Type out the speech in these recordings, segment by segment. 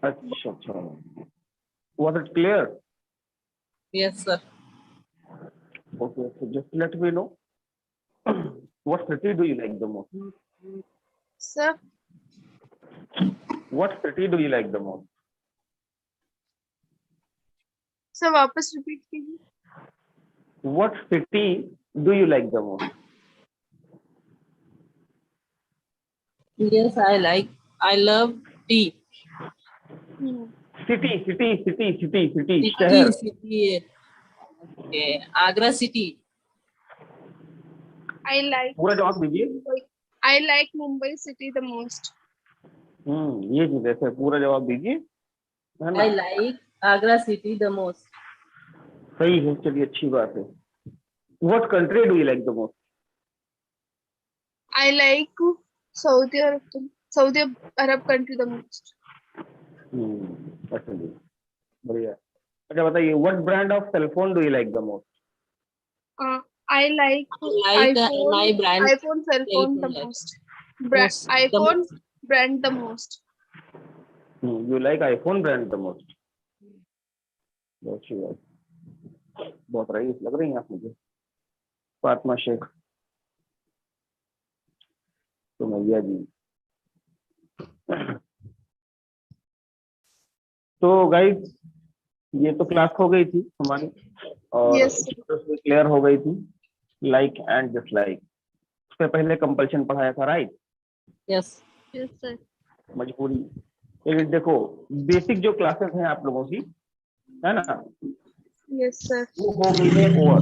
अच्छा अच्छा, was it clear? Yes, sir. Okay, so just let me know what city do you like the most? Sir, What city do you like the most? sir वापस repeat कीजिए. What city do you like the most? Yes, I love tea. City, City, शहर. city. Okay, Agra city. I like पूरा जवाब दीजिए. Mumbai. I like Mumbai city the most. ये चीज ऐसे पूरा जवाब दीजिए, है ना? I like Agra city the most. सही है, चलिए अच्छी बात है. What country do you like the most? I like Saudi Arab country the most. अच्छा जी, बढ़िया. अच्छा बताइए, what brand of cell phone do you like the most? I like I like my brand iPhone cell phone the telephone most. most. The iPhone most. brand the most. You like iPhone brand the most? बहुत अच्छी बात. बहुत rice लग रही हैं आप मुझे, फातिमा शेख. तो मैया जी. तो गाइस, ये तो क्लास हो गई थी हमारी, और Yes. क्लियर हो गई थी. लाइक एंड डिसलाइक, उससे पहले कंपल्शन पढ़ाया था, राइट? Yes. Yes sir. मजबूरी. लेकिन देखो, बेसिक जो क्लासेस हैं आप लोगों की, है ना, Yes sir. वो हो गई है ओवर.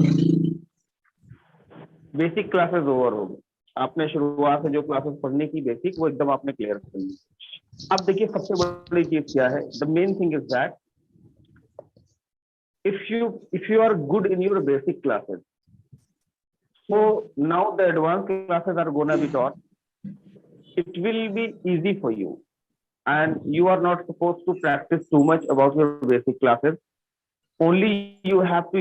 बेसिक क्लासेस ओवर हो गई. आपने शुरुआत से जो क्लासेस पढ़ने की बेसिक, वो एकदम आपने क्लियर कर ली. अब देखिए सबसे बड़ी चीज क्या है. The main thing is that if you are good in your basic classes, so now the advanced classes are gonna be taught. It will be easy for you, and you are not supposed to practice too much about your basic classes. Only you have to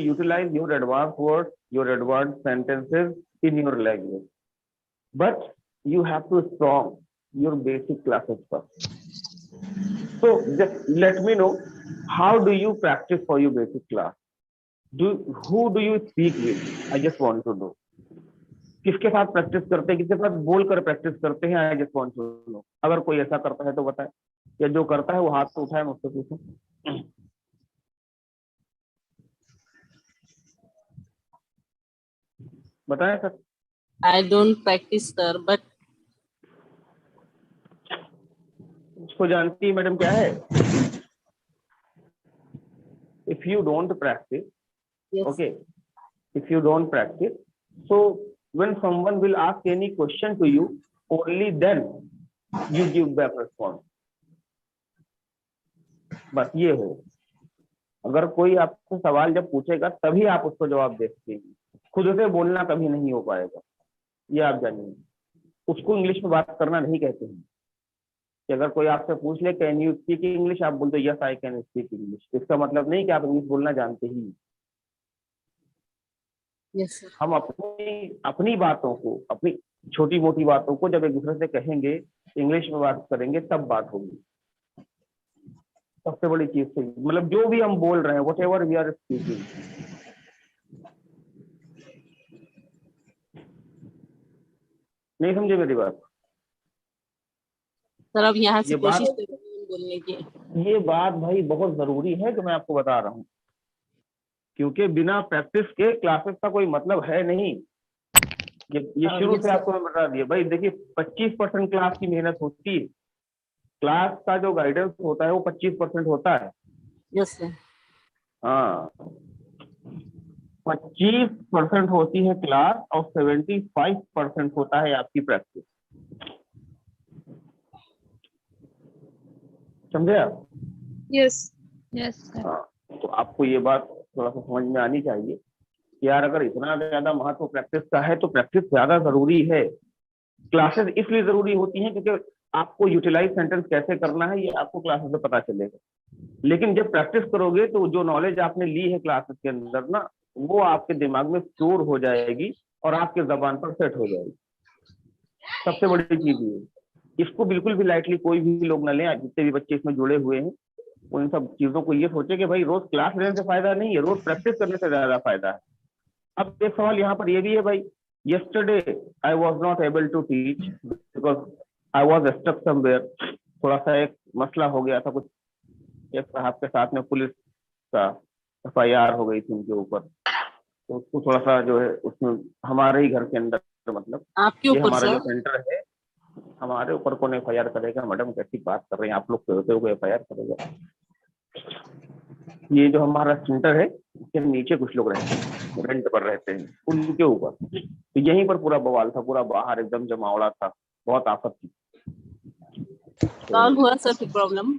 utilize your advanced words, your advanced sentences in your language, but you have to strong your basic classes first. So just let me know, how do you practice for your basic class? Who do you speak with? I just want to know. किसके साथ practice करते हैं, किसके साथ बोलकर practice करते हैं? I just want to know. अगर कोई ऐसा करता है तो बताए, या जो करता है वो हाथ तो उठाए, मुझसे पूछे. बताएं sir. I don't practice, sir, but उसको जानती है मैडम क्या है? If you don't practice, yes. okay, if you don't practice, so when someone will ask any question to you, only then you give back response. बस ये हो. अगर कोई आपसे सवाल जब पूछेगा तभी आप उसको जवाब दे सकेंगे. खुद से बोलना कभी नहीं हो पाएगा, ये आप जानिए. उसको इंग्लिश में बात करना नहीं कहते हैं. कि अगर कोई आपसे पूछ ले कैन यू स्पीक इंग्लिश, आप बोलते yes I can speak English, इसका मतलब नहीं कि आप इंग्लिश बोलना जानते ही. Yes, sir. हम अपनी बातों को, अपनी छोटी मोटी बातों को जब एक दूसरे से कहेंगे, इंग्लिश में बात करेंगे, तब बात होगी. सबसे बड़ी चीज से, मतलब जो भी हम बोल रहे हैं, whatever we are speaking, नहीं समझे मेरी बात? सर अब यहाँ से ये कोशिश बात, करेंगे बोलने की. ये बात भाई बहुत जरूरी है जो मैं आपको बता रहा हूँ, क्योंकि बिना प्रैक्टिस के क्लासेस का कोई मतलब है नहीं. ये शुरू से आपको मैं बता दिया भाई. देखिए 25% क्लास की मेहनत होती है. क्लास का जो गाइडेंस होता है वो 25% होता है. Yes sir. हाँ, 25% होती है क्लास, और 75% होता है आपकी प्रैक्टिस. समझे आप? Yes. Yes sir. हाँ, तो आपको ये बात थोड़ा सा समझ में आनी चाहिए कि यार अगर इतना ज्यादा महत्व प्रैक्टिस का है तो प्रैक्टिस ज्यादा जरूरी है. क्लासेस इसलिए जरूरी होती हैं क्योंकि आपको यूटिलाइज सेंटेंस कैसे करना है ये आपको क्लासेस से पता चलेगा. लेकिन जब प्रैक्टिस करोगे तो जो नॉलेज आपने ली है क्लासेस के अंदर ना, वो आपके दिमाग में स्टोर हो जाएगी और आपके जबान पर सेट हो जाएगी. सबसे बड़ी चीज ये. इसको बिल्कुल भी लाइटली कोई भी लोग ना लें, जितने भी बच्चे इसमें जुड़े हुए हैं उन सब चीजों को ये सोचे कि भाई रोज क्लास लेने से फायदा नहीं है, रोज प्रैक्टिस करने से ज्यादा फायदा है। अब एक सवाल यहाँ पर ये भी है भाई, yesterday I was not able to teach because I was stuck somewhere। थोड़ा सा एक मसला हो गया था कुछ, एक साहब के साथ में पुलिस का FIR हो गई थी उनके ऊपर, तो उसको थोड़ा सा जो है उसमें हमारे ही घर के अंदर, मतलब आपके ये ऊपर हमारा जो सर? सेंटर है, हमारे ऊपर कौन FIR करेगा? मैडम कैसी बात कर रहे हैं आप लोग, होते हुए FIR करेगा? ये जो हमारा सेंटर है इसके नीचे कुछ लोग रहते हैं, रेंट पर रहते हैं, उनके ऊपर तो यहीं पर पूरा बवाल था, पूरा बाहर एकदम जमावड़ा था, बहुत आफत थी। सॉल्व हुआ सर फिर प्रॉब्लम?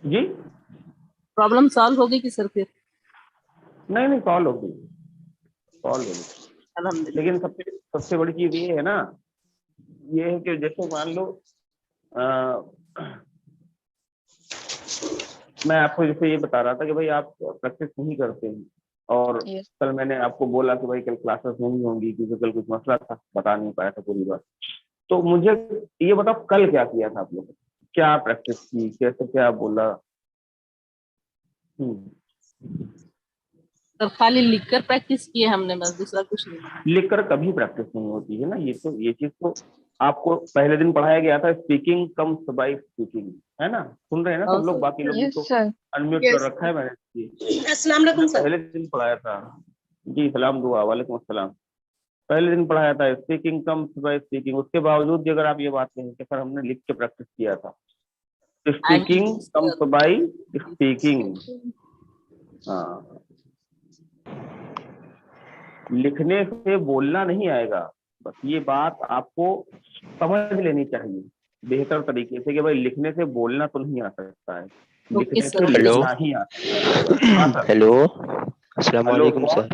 जी प्रॉब्लम सॉल्व हो गई कि सर फिर? नहीं सॉल्व हो गई, सॉल्व हो गई। अल्हम्दुलिल्लाह। लेकिन सबसे सबसे बड़ी चीज ये है ना, ये है कि जैसे मान लो मैं आपको जैसे ये बता रहा था कि भाई आप प्रैक्टिस नहीं करते हैं, और Yes. कल मैंने आपको बोला कि भाई कल क्लासेस नहीं होंगी क्योंकि कल कुछ मसला था, बता नहीं पाया था पूरी बात। तो मुझे ये बताओ कल क्या किया था आप लोगों ने, क्या प्रैक्टिस की, कैसे क्या बोला? सर खाली लिखकर प्रैक्टिस की है हमने, बस दूसरा कुछ नहीं। लिखकर कभी प्रैक्टिस नहीं होती है ना, ये चीज तो आपको पहले दिन पढ़ाया गया था, स्पीकिंग कम्स बाय स्पीकिंग, है ना? सुन रहे हैं ना सब लोग? बाकी लोग भी Yes, तो sir. Unmute Yes. कर रखा है मैंने, अस्सलाम वालेकुम सर। पहले दिन पढ़ाया था। जी सलाम दुआ, वालेकुम अस्सलाम। पहले दिन पढ़ाया था स्पीकिंग कम्स बाय स्पीकिंग, उसके बावजूद भी अगर आप ये बात कहें कि सर हमने लिख के प्रैक्टिस किया था, स्पीकिंग कम्स बाय स्पीकिंग। हाँ, लिखने से बोलना नहीं आएगा, बस ये बात आपको समझ लेनी चाहिए बेहतर तरीके से कि भाई लिखने से बोलना तो नहीं आ सकता है, लिखने से सर। हेलो लिखना ही आ सकता है। हाँ सर। हेलो अस्सलाम हेलो वालेकुम कौन? सर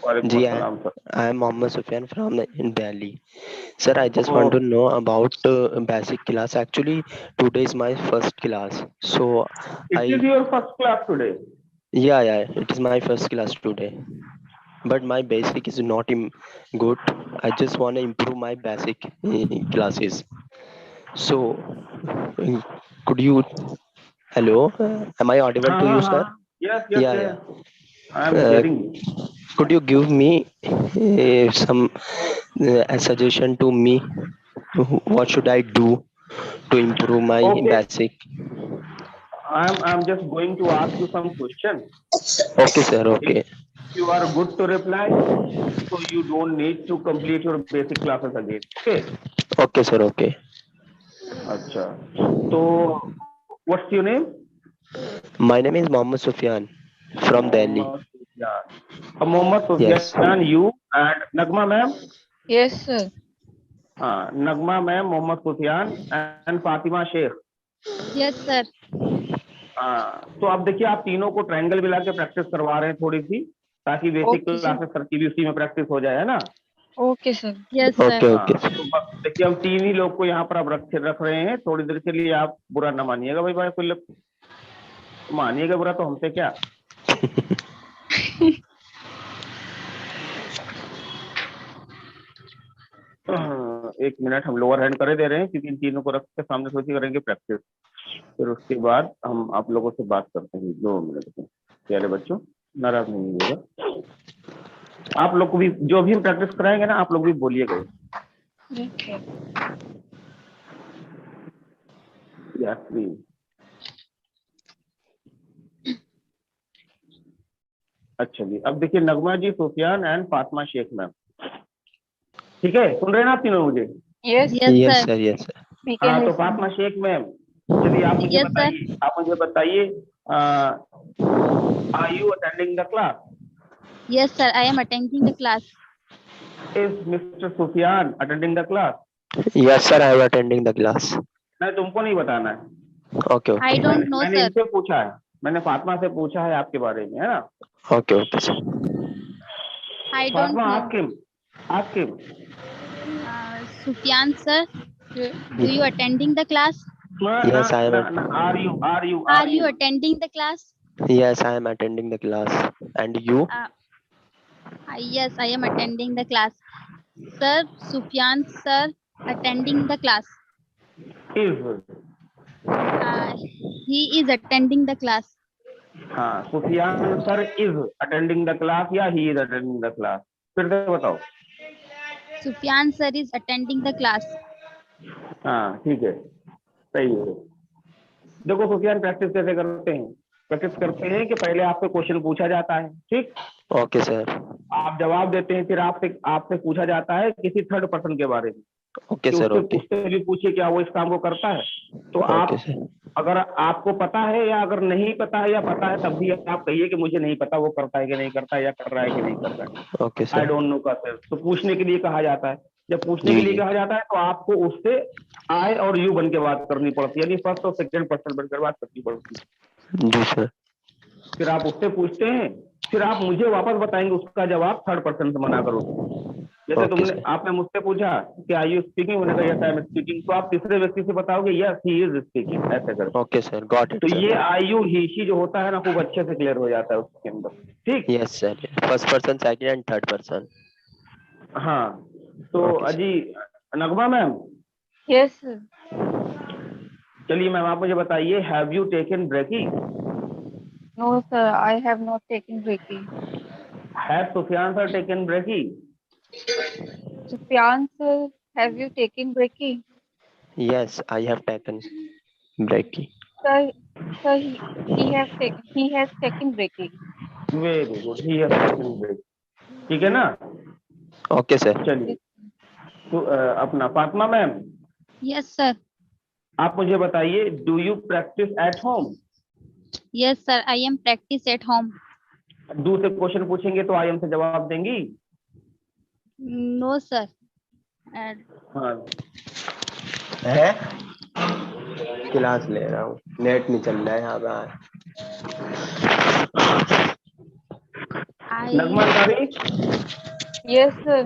वालेकुम जी अस्सलाम sir. I am Mohammed Sufyan from in Delhi sir I just oh, want to know about basic class actually today is my first class so it I is your first class today? yeah it is my first class today but my basic is not good I just want to improve my basic classes so uh, could you hello am I audible हाँ to हाँ you sir हाँ, yes yes yeah yes, yeah I am uh, hearing. could you give me some a suggestion to me what should I do to improve my okay, basic I am just going to ask you some question. okay sir okay If you are good to reply, so you don't need to complete your basic classes again, okay? okay sir okay अच्छा, तो what's your name? my name is Mohammed Sufyan from Delhi Mohammed Sufyan. Mohammed yes Sufyan, you and Nagma ma'am? Yes, sir. हाँ, Nagma ma'am, Mohammed Sufyan and Fatima Sheikh. Yes sir. हाँ, तो आप देखिए आप तीनों को ट्रायंगल मिला के प्रैक्टिस करवा रहे हैं थोड़ी सी, ताकि basic Okay, sir. Classes sir की भी उसी में प्रैक्टिस हो जाए, है ना? Okay, sir. Yes okay sir. okay हाँ, तो बस देखिए हम तीन ही लोग को यहाँ पर अब रख रहे हैं, थोड़ी देर के लिए आप बुरा ना मानिएगा भाई, भाई कोई मानिएगा बुरा तो हमसे क्या। एक मिनट हम लोअर हैंड करे दे रहे हैं क्योंकि इन तीनों को रख के सामने सोची करेंगे प्रैक्टिस, फिर उसके बाद हम आप लोगों से बात करते हैं 2 मिनट में। प्यारे बच्चों, नाराज नहीं होइएगा, आप लोग को भी जो भी हम प्रैक्टिस कराएंगे ना आप लोग भी बोलिएगा। Okay. Yes please. अच्छा जी, अब देखिए नगमा जी, सुफियान एंड फातिमा शेख मैम, ठीक है? सुन रहे हैं ना आप तीनों मुझे? Yes, yes yes sir. sir yes sir we can हाँ, तो listen. फातिमा शेख मैम, चलिए आप मुझे Yes, sir. बताइए, आप मुझे बताइए, are you attending the class? Yes sir, I am attending the class. Is mister Sufyan attending the class? yes sir I am attending the class नहीं, तुमको नहीं बताना है, okay I okay don't know मैंने सर। इनसे पूछा है, मैंने फातिमा से पूछा है आपके बारे में, है ना? okay okay sir I don't Fatima, no. आपके Sufyan sir, do you attending the class? yes I am are you are you attending the class? yes I am attending the class and you yes I am attending the class. Sir, Sufyan sir attending the class. Is. He is attending the class. हाँ, Sufyan sir is attending the class या he is attending the class? फिर से बताओ। Sufyan sir is attending the class. हाँ ठीक है, सही है। देखो सुफियान, प्रैक्टिस कैसे करते हैं? प्रैक्टिस करते हैं कि पहले आपसे क्वेश्चन पूछा जाता है, ठीक, ओके सर। आप जवाब देते हैं, फिर आपसे आपसे पूछा जाता है किसी थर्ड पर्सन के बारे में ओके कि सर। उससे ओके उससे भी पूछिए क्या वो इस काम को करता है। तो ओके आप सर। अगर आपको पता है या अगर नहीं पता है या पता है, तब भी आप कहिए कि मुझे नहीं पता वो करता है कि नहीं करता है या कर रहा है कि नहीं कर रहा है। Okay I sir. Don't know का सर, तो पूछने के लिए कहा जाता है। जब पूछने जी के लिए जी कहा जाता है तो आपको उससे आई और यू बन के बात करनी पड़ती है, यानी फर्स्ट और सेकंड पर्सन बनकर बात करनी पड़ती है। जी सर। फिर आप उससे पूछते हैं, फिर आप मुझे वापस बताएंगे उसका जवाब थर्ड पर्सन से बना करो। जैसे ओके तुमने सर। आपने मुझसे पूछा कि आर यू स्पीकिंग, मैंने कहा यस आई एम स्पीकिंग, तो आप तीसरे व्यक्ति से बताओगे यस ही इज स्पीकिंग, ऐसे करके। ओके सर, गॉट इट तो सर। ये आई यू ही शी जो होता है ना, खूब अच्छे से क्लियर हो जाता है उसके अंदर, ठीक। Yes sir, first person, second and third person. हाँ, तो ओके सर। अजी, नगमा मैम, Yes, sir. चलिए मैम आप मुझे बताइए, have you taken brekkie? No, sir. I have not taken Reiki. Have Sufyan sir taken brekkie? Sufyan, sir, have you taken Reiki? Yes, I have taken brekkie. Sir, sir, he has taken Reiki. Very good, he has taken break, ठीक है ना। Okay sir. चलिए, तो अपना Fatima ma'am, Yes sir. आप मुझे बताइए, do you practice at home? Yes sir. I am practice at home. Do से क्वेश्चन पूछेंगे तो आई एम से जवाब देंगी? No sir. And हाँ, है, क्लास ले रहा हूँ, नेट नहीं चल रहा है यहाँ पे। नगमा I अंसारी, Yes, sir.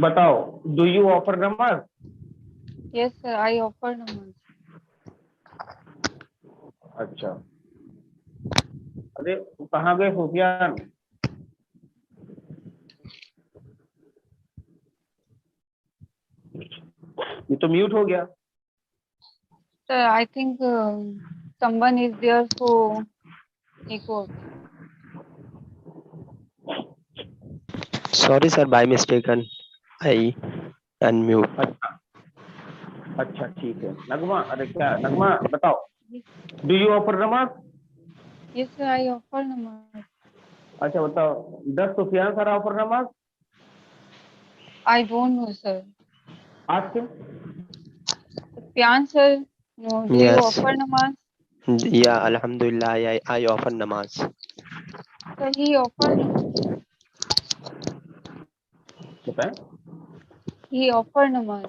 बताओ, do you offer number? Yes, sir. I offer namaz. अच्छा, अरे कहाँ गए सुफियान? ये तो म्यूट हो गया। Sir, I think someone is there, so echo. Sorry sir, by mistaken I unmute. अच्छा अच्छा, ठीक है। नगमा, अरे क्या नगमा, बताओ, do you offer namaz? Yes, sir. I offer namaz. अच्छा बताओ, does Sufyan sir offer namaz? I don't know, sir. आज क्यों? Sufyan, sir, no. Do you yes offer namaz? या अल्हम्दुलिल्लाह, आई ऑफर नमाज। Sir, he offer namaz. बताएं, He offer namaz.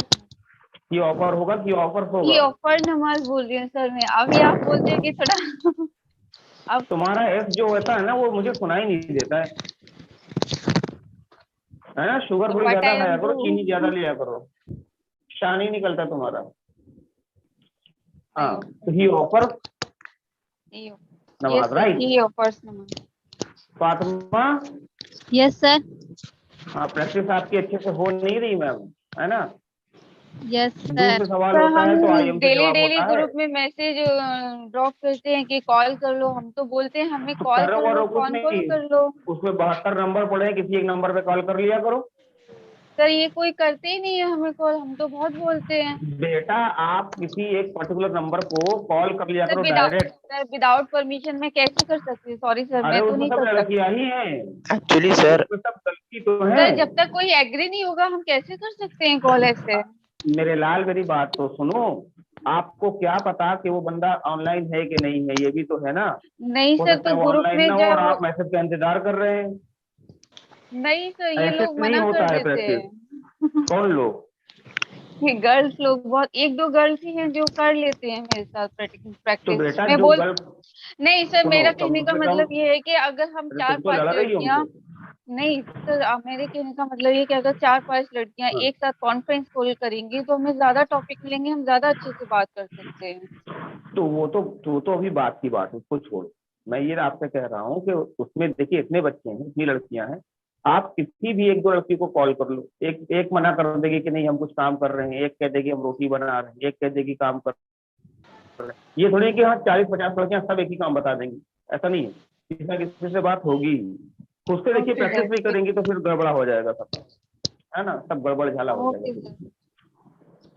ये offer होगा कि ऑफर He होगा? offer namaz बोल रही हूँ सर मैं। अभी आप बोलते हैं कि थोड़ा अब तुम्हारा एस जो होता है ना, वो मुझे सुनाई नहीं देता है ना। शुगर थोड़ी what ज्यादा I खाया am करो, चीनी ज्यादा do. लिया करो, शान ही निकलता तुम्हारा। I हाँ, offer. तो ही ऑफर He offer. Yes, नमाज, sir. Right. He offers namaz. Fatima, yes sir. हाँ, प्रैक्टिस आपकी अच्छे से हो नहीं रही मैम, है ना। Yes do sir. से सवाल सर होता हम है तो आई एम से डेली जवाब डेली होता है। ग्रुप में मैसेज ड्रॉप करते हैं कि कॉल कर लो। हम तो बोलते हैं हमें तो कॉल करो कर लो, करो, कुछ फोन कॉल नहीं, कर लो। उसमें 72 नंबर पड़े हैं, किसी एक नंबर पे कॉल कर लिया करो। सर ये कोई करते ही नहीं है हमें कॉल। हम तो बहुत बोलते हैं। बेटा, आप किसी एक पर्टिकुलर नंबर को कॉल कर लिया सर करो डायरेक्ट। विदाउट परमिशन मैं कैसे कर सकती हूँ? सॉरी सर, अरे मैं तो उसमें नहीं सब कर सकती। लड़कियां ही हैं, एक्चुअली सर, उसमें सब गलती तो है। सर जब तक कोई एग्री नहीं होगा हम कैसे कर सकते हैं कॉल ऐसे? मेरे लाल, मेरी बात तो सुनो। आपको क्या पता कि वो बंदा ऑनलाइन है कि नहीं है, ये भी तो है ना। नहीं हो सर, सकता तो है वो ग्रुप ऑनलाइन में ना हो और जब आप मैसेज का इंतजार कर रहे हैं। नहीं सर, ये ऐसे लोग नहीं मना कर होता है देते प्रैक्टिस। हैं। कौन लोग? ये गर्ल्स लोग बहुत, एक दो गर्ल्स ही हैं जो कर लेते हैं मेरे साथ तो प्रैक्टिस। बेटा मैं जो बोल गर्ल, नहीं सर, सुनो, मेरा कहने कम का से कम, मतलब ये है कि अगर हम अरे चार तुम तो पांच लड़ रही हो लड़कियां, हमसे। नहीं सर, मेरे कहने का मतलब ये कि अगर चार पांच लड़कियां हाँ, एक साथ कॉन्फ्रेंस कॉल करेंगी तो हमें ज्यादा टॉपिक मिलेंगे, हम ज्यादा अच्छे से बात कर सकते हैं। तो वो तो अभी बात की बात है, उसको छोड़ो। मैं ये आपसे कह रहा हूँ कि उसमें देखिए इतने बच्चे हैं, इतनी लड़कियां हैं, आप किसी भी एक दो लड़की को कॉल कर लो, एक मना कर देगी कि नहीं हम कुछ काम कर रहे हैं, एक कह देगी हम रोटी बना रहे हैं, एक कह देगी काम कर रहे हैं। ये थोड़ी है कि हाँ 40-50 लड़कियां सब एक ही काम बता देंगी, ऐसा नहीं है। किसी ना किसी से बात होगी, खुद से देखिए Okay, प्रैक्टिस sir. नहीं करेंगी तो फिर गड़बड़ा हो जाएगा सब, है ना, सब गड़बड़ झाला हो Okay, जाएगा। sir.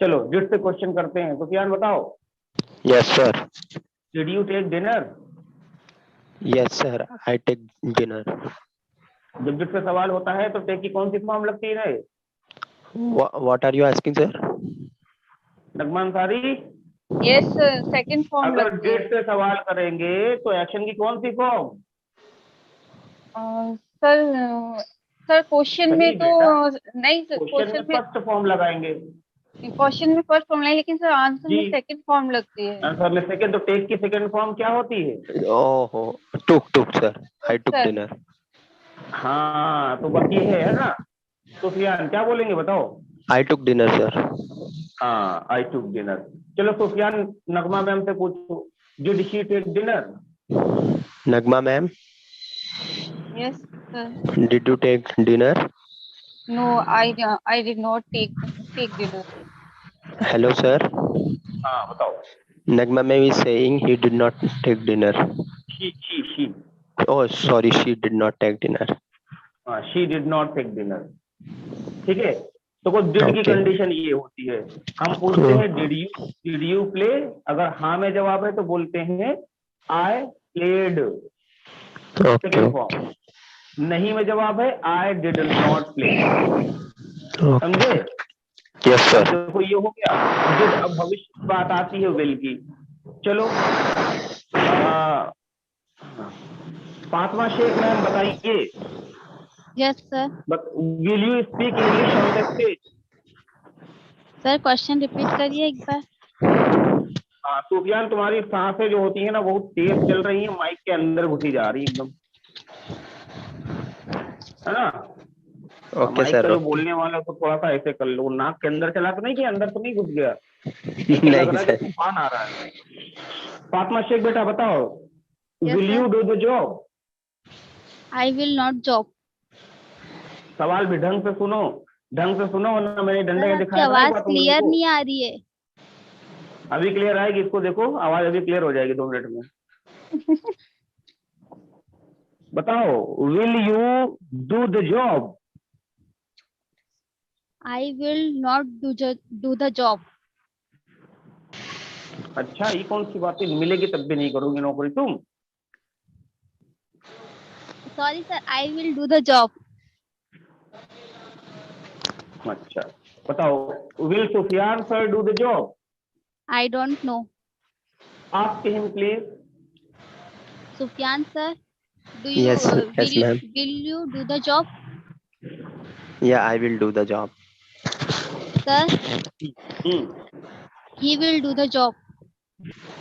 चलो जिट से क्वेश्चन करते हैं। सुफियान बताओ, Yes, sir. Did you take dinner? Yes, sir. I take dinner. जब जिट से सवाल होता है तो टेक की कौन सी फॉर्म लगती है? What are you asking, sir? Nagma Ansari, Yes, sir. Second form अगर लगती है. डिड से सवाल करेंगे तो एक्शन की कौन सी फॉर्म? सर क्वेश्चन में सही तो बेटा, नहीं सर, क्वेश्चन में फर्स्ट फॉर्म लगाएंगे क्वेश्चन में फर्स्ट फॉर्म नहीं, लेकिन सर आंसर में जी। सेकंड फॉर्म लगती है. आंसर में सेकंड, तो टेक की सेकंड फॉर्म क्या होती है? Oh, took, sir. I took Sir. dinner. हाँ, तो बस ये है ना। सुफियान क्या बोलेंगे बताओ? I took dinner, sir. हाँ, आई टुक डिनर। चलो सुफियान, नगमा मैम से पूछो, did she take dinner? Nagma ma'am, Yes, sir. did you take dinner? No, I did not take dinner. Hello, sir. हाँ बताओ। Nagma ma'am is saying he did not take dinner. She Oh, sorry, she did not take dinner. हाँ, she did not take dinner. ठीक है, तो कुछ did की Okay. Condition ये होती है, हम पूछते हैं डिड यू प्ले, अगर हाँ में जवाब है तो बोलते हैं I played, Okay. Second form. नहीं में जवाब है आई डिड नॉट प्ले, समझे? Yes, अब sir. देखो ये हो गया डिड, अब भविष्य की बात आती है विल की। चलो फातिमा शेख मैम बताइए, Yes, sir. Will you speak English on the stage? Sir question repeat करिए एक बार. हाँ सुफियान, तुम्हारी सांसें जो होती है ना बहुत तेज चल रही है, माइक के अंदर घुसी जा रही है एकदम, है ना? Okay, mic sir. का जो Okay. बोलने वाला है, तो थोड़ा सा ऐसे कर लो, नाक के अंदर चला तो नहीं कि अंदर तो नहीं घुस गया, ऐसे लग नहीं, रहा है कि sir. तूफान आ रहा है। फातिमा शेख बेटा बताओ, Yes, will sir. You do the job? I will not job. सवाल भी ढंग से सुनो, वरना मैंने डंडे सर में आपकी दिखाया था ना एक आवाज बार तुम लोगों क्लियर को। नहीं आ रही है. अभी क्लियर आएगी, इसको देखो, आवाज अभी क्लियर हो जाएगी 2 मिनट में। बताओ, will you do the job? I will not do the job. अच्छा, ये कौन सी बात है, मिलेगी तब भी नहीं करोगी नौकरी तुम? Sorry, sir. I will do the job. अच्छा बताओ, will Sufyan sir do the job? I don't know. Ask him please. Sufyan, sir. Do you Yes, yes, ma'am. will you do the job, Yeah, I will do the job. sir? Hmm, He will do the job.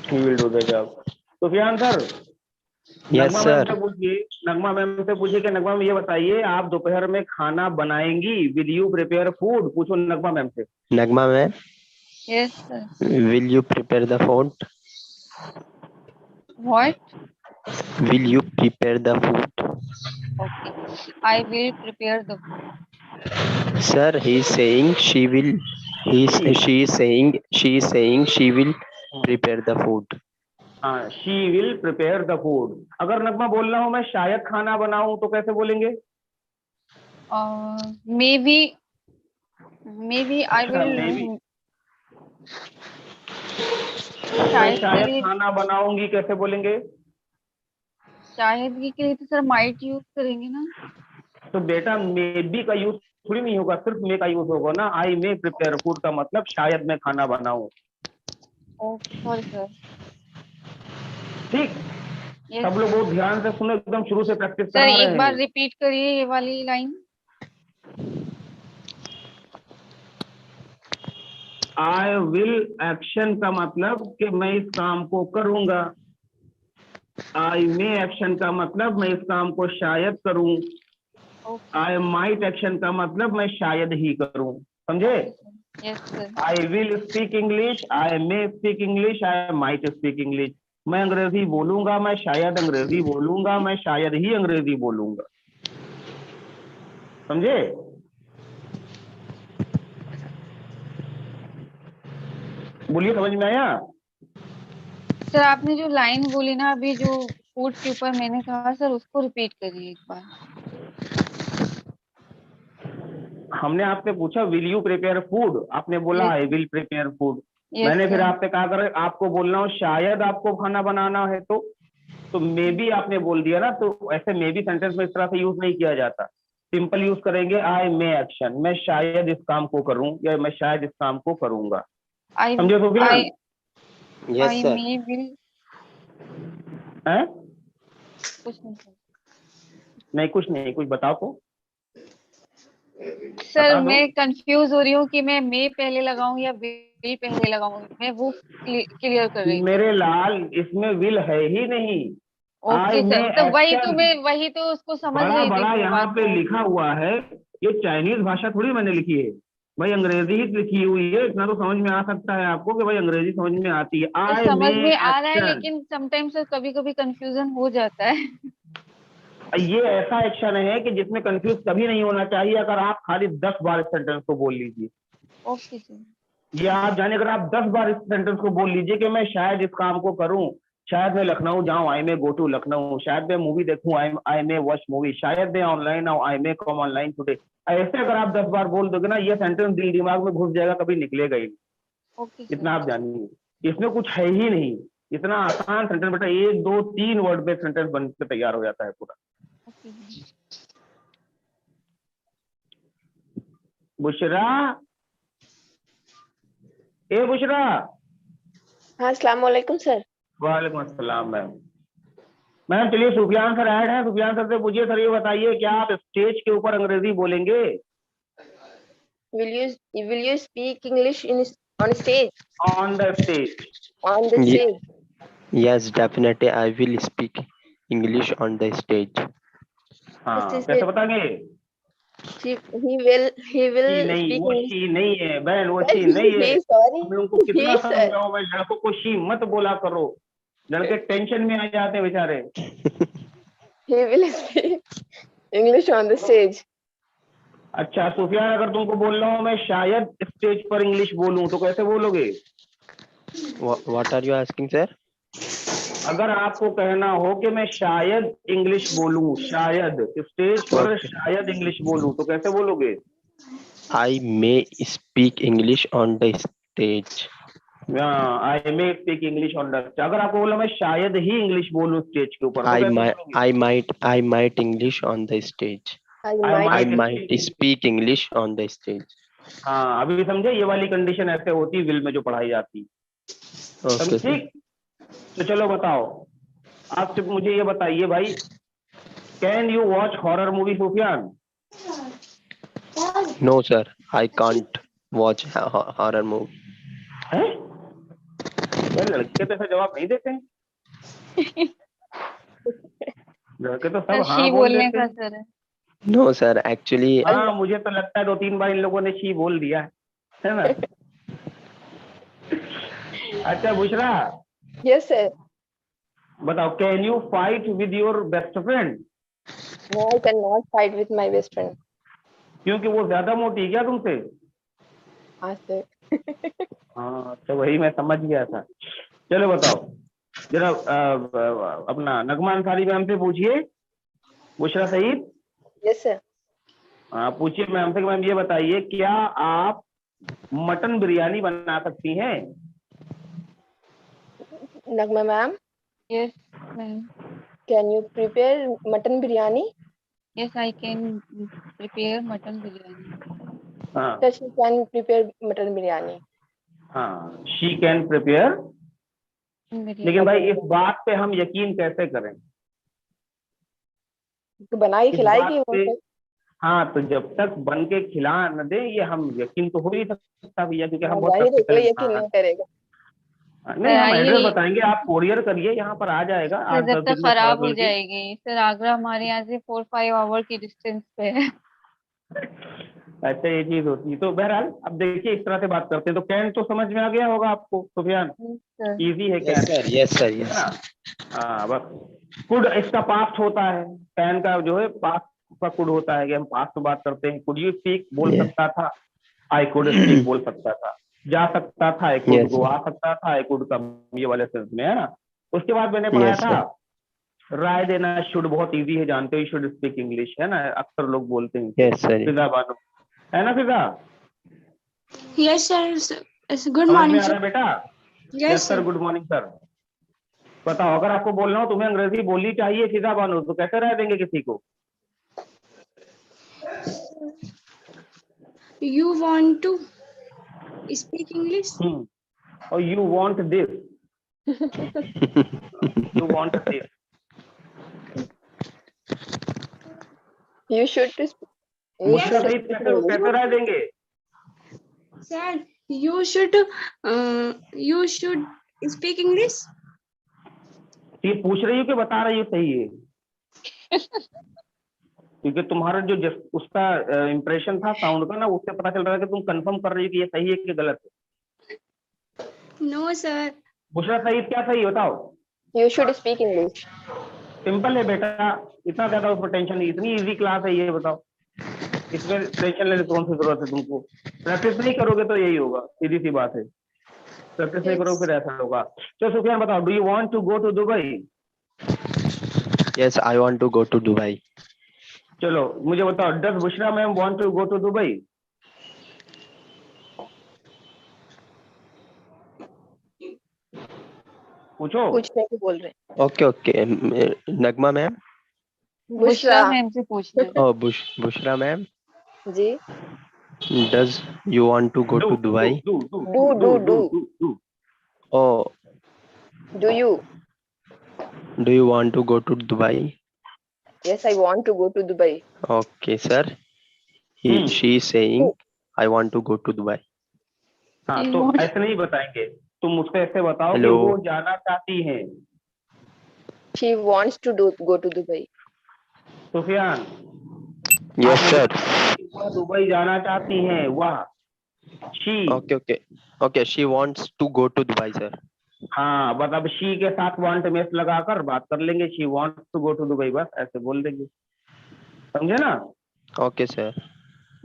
He will do the job. Sufyan sir, Yes, Nagma ma'am sir. से पूछिए, कि नगमा ma'am ये बताइए, आप दोपहर में खाना बनाएंगी? Will you prepare food? पूछो नगमा मैम से। Nagma ma'am, Yes, sir. will you prepare the food? What? Will you prepare the food? Okay. I will prepare the food. Sir, he is saying she will. She is saying she will prepare the food. हाँ, she will prepare the food. अगर नगमा बोलना हो मैं शायद खाना बनाऊं तो कैसे बोलेंगे? Maybe I अच्छा, will. maybe। मैं शायद के शायद लिए, खाना बनाऊंगी कैसे बोलेंगे? शायद के लिए तो सर माइट यूज करेंगे ना. तो बेटा मे बी का यूज थोड़ी नहीं होगा, सिर्फ मे का यूज होगा ना। आई मे प्रिपेयर फूड का मतलब शायद मैं खाना बनाऊं। Sorry sir. ठीक, यस सब लोग बहुत ध्यान से सुनो, एकदम शुरू से प्रैक्टिस सर, करा एक रहे बार हैं। रिपीट करिए ये वाली लाइन. आई विल एक्शन का मतलब कि मैं इस काम को करूंगा। आई मे एक्शन का मतलब मैं इस काम को शायद करूं। आई माइट एक्शन का मतलब मैं शायद ही करूं। समझे? Yes sir. I will speak English, I may speak English, I might speak English. मैं अंग्रेजी बोलूंगा, मैं शायद अंग्रेजी बोलूंगा, मैं शायद ही अंग्रेजी बोलूंगा। समझे? बोलिए, समझ में आया? सर आपने जो लाइन बोली ना अभी, जो फूड के ऊपर मैंने कहा, सर उसको रिपीट करिए एक बार। हमने आपसे पूछा विल यू प्रिपेयर फूड, आपने बोला Yes. I will prepare food. Yes, मैंने फिर sir. आपसे कहा कर आपको बोलना हो शायद आपको खाना बनाना है तो मे बी आपने बोल दिया ना, तो ऐसे मे बी सेंटेंस में इस तरह से यूज नहीं किया जाता। सिंपल यूज करेंगे आई मे एक्शन, मैं शायद इस काम को करूं या मैं शायद इस काम को करूंगा। I समझे Sufiyan? Yes, I sir. may will हैं? कुछ नहीं sir. नहीं कुछ नहीं, कुछ बताओ तो। सर बता दो। मैं कंफ्यूज हो रही हूँ कि मैं मे पहले लगाऊं या विल पहले लगाऊं, मैं वो क्लियर कर रही हूँ। मेरे लाल, इसमें विल है ही नहीं। ओके आई मे सर, तो एक्शन, वही तो उसको समझ बड़ा रही थी बड़ा वो यहाँ बात पे को। लिखा हुआ है। ये चाइनीज भाषा थोड़ी मैंने लिखी है भाई, अंग्रेजी ही लिखी हुई है। इतना तो समझ में आ सकता है आपको कि भाई अंग्रेजी समझ में आती है। तो आई मे समझ में आ रहा है, एक्शन, लेकिन समटाइम्स सर कभी कभी कंफ्यूजन हो जाता है। ये ऐसा एक्शन है कि जिसमें कंफ्यूज कभी नहीं होना चाहिए। अगर आप खाली 10 बार इस सेंटेंस को बोल लीजिए, ओके सर। ये आप जाने, अगर आप 10 बार इस सेंटेंस को बोल लीजिए कि मैं शायद इस काम को करूं, शायद मैं लखनऊ जाऊं, आई मे गो टू लखनऊ, शायद मैं मूवी देखूं, आई मे वॉच मूवी, शायद मैं ऑनलाइन आऊं, आई मे कम ऑनलाइन टुडे। ऐसे अगर आप 10 बार बोल दोगे ना, ये सेंटेंस दिल दिमाग में घुस जाएगा, कभी निकलेगा ही नहीं। ओके इतना सर। आप जानिए, इसमें कुछ है ही नहीं। इतना आसान सेंटेंस बेटा, 1 2 3 वर्ड पे सेंटेंस बन के तैयार हो जाता है पूरा। Okay sir. बुशरा, ए बुशरा। हाँ, अस्सलाम वालेकुम सर। वालेकुम अस्सलाम मैम। मैम चलिए, सुफियान सर ऐड है, सुफियान सर से पूछिए, सर ये बताइए क्या आप स्टेज के ऊपर अंग्रेजी बोलेंगे? Will you speak English on stage? On the stage. On the Ye- stage. Yes, definitely. I will speak English on the stage. हाँ, This is कैसे it. बताएंगे? He will शी नहीं, speak वो English. शी नहीं है बहन, वो she नहीं है। Sorry. हमें उनको कितना Yes, sir. समझाओ भाई, लड़कों को शी मत बोला करो, लड़के टेंशन में आ जाते हैं बेचारे। He will speak English on the stage. अच्छा सुफियान, अगर तुमको बोल रहा हूँ मैं शायद स्टेज पर इंग्लिश बोलूं तो कैसे बोलोगे? What are you asking, sir? अगर आपको कहना हो कि मैं शायद इंग्लिश बोलूं, शायद स्टेज पर Okay. शायद इंग्लिश बोलूं तो कैसे बोलोगे? I may speak English on the stage. I may speak English on the. अगर आपको बोला मैं शायद ही इंग्लिश बोलूं स्टेज के ऊपर तो I कैसे might, बोलोगे? I might English on the stage. I I might. I might might speak English on the stage. हाँ, अभी समझे, ये वाली कंडीशन ऐसे होती है विल में जो पढ़ाई जाती। Okay, sir. ठीक, तो चलो बताओ, आप सिर्फ मुझे ये बताइए भाई, can you watch horror movie Sufyan? No, sir. I can't watch horror movie. है? यार लड़के तो ऐसा जवाब नहीं देते हैं, लड़के तो सब सर हाँ शी बोल बोलने देते का हैं। सर है। No, sir. Actually, हाँ, मुझे तो लगता है 2 3 बार इन लोगों ने शी बोल दिया है ना? अच्छा बुशरा, Yes, sir. बताओ, can you fight with your best friend? No, I cannot fight with my best friend. क्योंकि वो ज्यादा मोटी है क्या तुमसे? हाँ sir. हाँ, तो वही मैं समझ गया था। चलो बताओ जरा, अपना नगमा अंसारी मैम से पूछिए। Bushra Saeed, Yes, sir. पूछिए मैम से, मैम ये बताइए क्या आप मटन बिरयानी बना सकती हैं? Nagma ma'am, yes ma'am. can you prepare mutton biryani? Yes I can prepare mutton biryani. हाँ Sir, she can prepare mutton biryani. हाँ, शी कैन प्रिपेयर। लेकिन भाई इस बात पे हम यकीन कैसे करें? तो बना के इस खिलाएगी बात वो पे, sir. हाँ, तो जब तक बन के खिला न दे ये हम यकीन तो हो नहीं सकता भैया, क्योंकि हम बहुत जाहिर है, प्रैक्टिकल कोई यकीन इंसान नहीं हैं। करेगा। नहीं, हम आइए, एड्रेस बताएंगे, आप कोरियर करिए, यहाँ पर आ जाएगा सर 8 जब 10 तक दिन में खराब खड़ा हो करके। जाएगी। सर आगरा हमारे यहाँ से 4-5 आवर की डिस्टेंस पे है। अच्छा, ये चीज होती है। तो बहरहाल अब देखिए, इस तरह से बात करते हैं तो कैन तो समझ में आ गया होगा आपको सुफियान, सर इजी है yes, can, sir. Yes, sir. है Yes. ना? हाँ, बस कुड इसका पास्ट होता है, कैन का जो है पास्ट का कुड होता है कि हम पास्ट में बात करते हैं। कुड यू स्पीक बोल Yes. सकता था, आई कुड स्पीक बोल सकता था। जा सकता था, आई कुड Yes. गो। आ सकता था, आई कुड कम, ये वाले सेंस में, है ना। उसके बाद मैंने पढ़ाया Yes, था राय देना, शुड बहुत इजी है, जानते हो, शुड स्पीक इंग्लिश, है ना, अक्सर लोग बोलते हैं। Yes, sir. फिजा बानो, है ना फिजा, Yes, sir. It's good समझ में morning, आ रहा sir. है बेटा? Yes, yes sir, sir. Good morning sir. बताओ, अगर आपको बोलना हो तुम्हें अंग्रेजी बोलनी चाहिए फिजा बानो, तो कैसे राय देंगे किसी को? You want to speak English? और you want this, you want this, You should to sp- you मुझसे should सही speak कैसे English. कैसे राय देंगे? Sir, you should speak English? ये पूछ रही हो कि बता रही हो सही है? क्योंकि तुम्हारा जो उसका इंप्रेशन था साउंड का ना, उससे पता चल रहा है कि तुम कंफर्म कर रही हो कि ये सही है कि गलत है। No, sir. बुशरा सईद, क्या सही बताओ? You should speak English. Simple है बेटा, इतना ज्यादा उसमें टेंशन नहीं, इतनी इजी क्लास है ये, बताओ इसमें टेंशन लेने की कौन सी जरूरत है तुमको? प्रैक्टिस नहीं करोगे तो यही होगा, सीधी सी बात है। प्रैक्टिस नहीं करोगे फिर ऐसा होगा। तो सुफियान बताओ, do you want to go to Dubai? Yes, I want to go to Dubai. चलो मुझे बताओ, does Bushra ma'am want to go to Dubai? पूछो। पूछने को बोल रहे हैं। Okay, okay. Nagma ma'am. Bushra Bushra ma'am से पूछ ले। Oh, Bushra ma'am. Ji, Does you want to go to Dubai? do. Oh, do you? do you want to go to Dubai? Yes, I want to go to Dubai. Okay, sir. She is saying, I want to go to Dubai. हाँ, तो ऐसे नहीं बताएंगे, तुम उसको ऐसे बताओ कि Hello. वो जाना चाहती है। She wants to go to Dubai. Sufyan, Yes, sir. वह दुबई जाना चाहती हैं, वह she. Okay, okay. Okay, she wants to go to Dubai, sir. हाँ, बस अब शी के साथ वांट में लगाकर बात कर लेंगे, she wants to go to Dubai, बस ऐसे बोल देंगे, समझे ना? Okay, sir.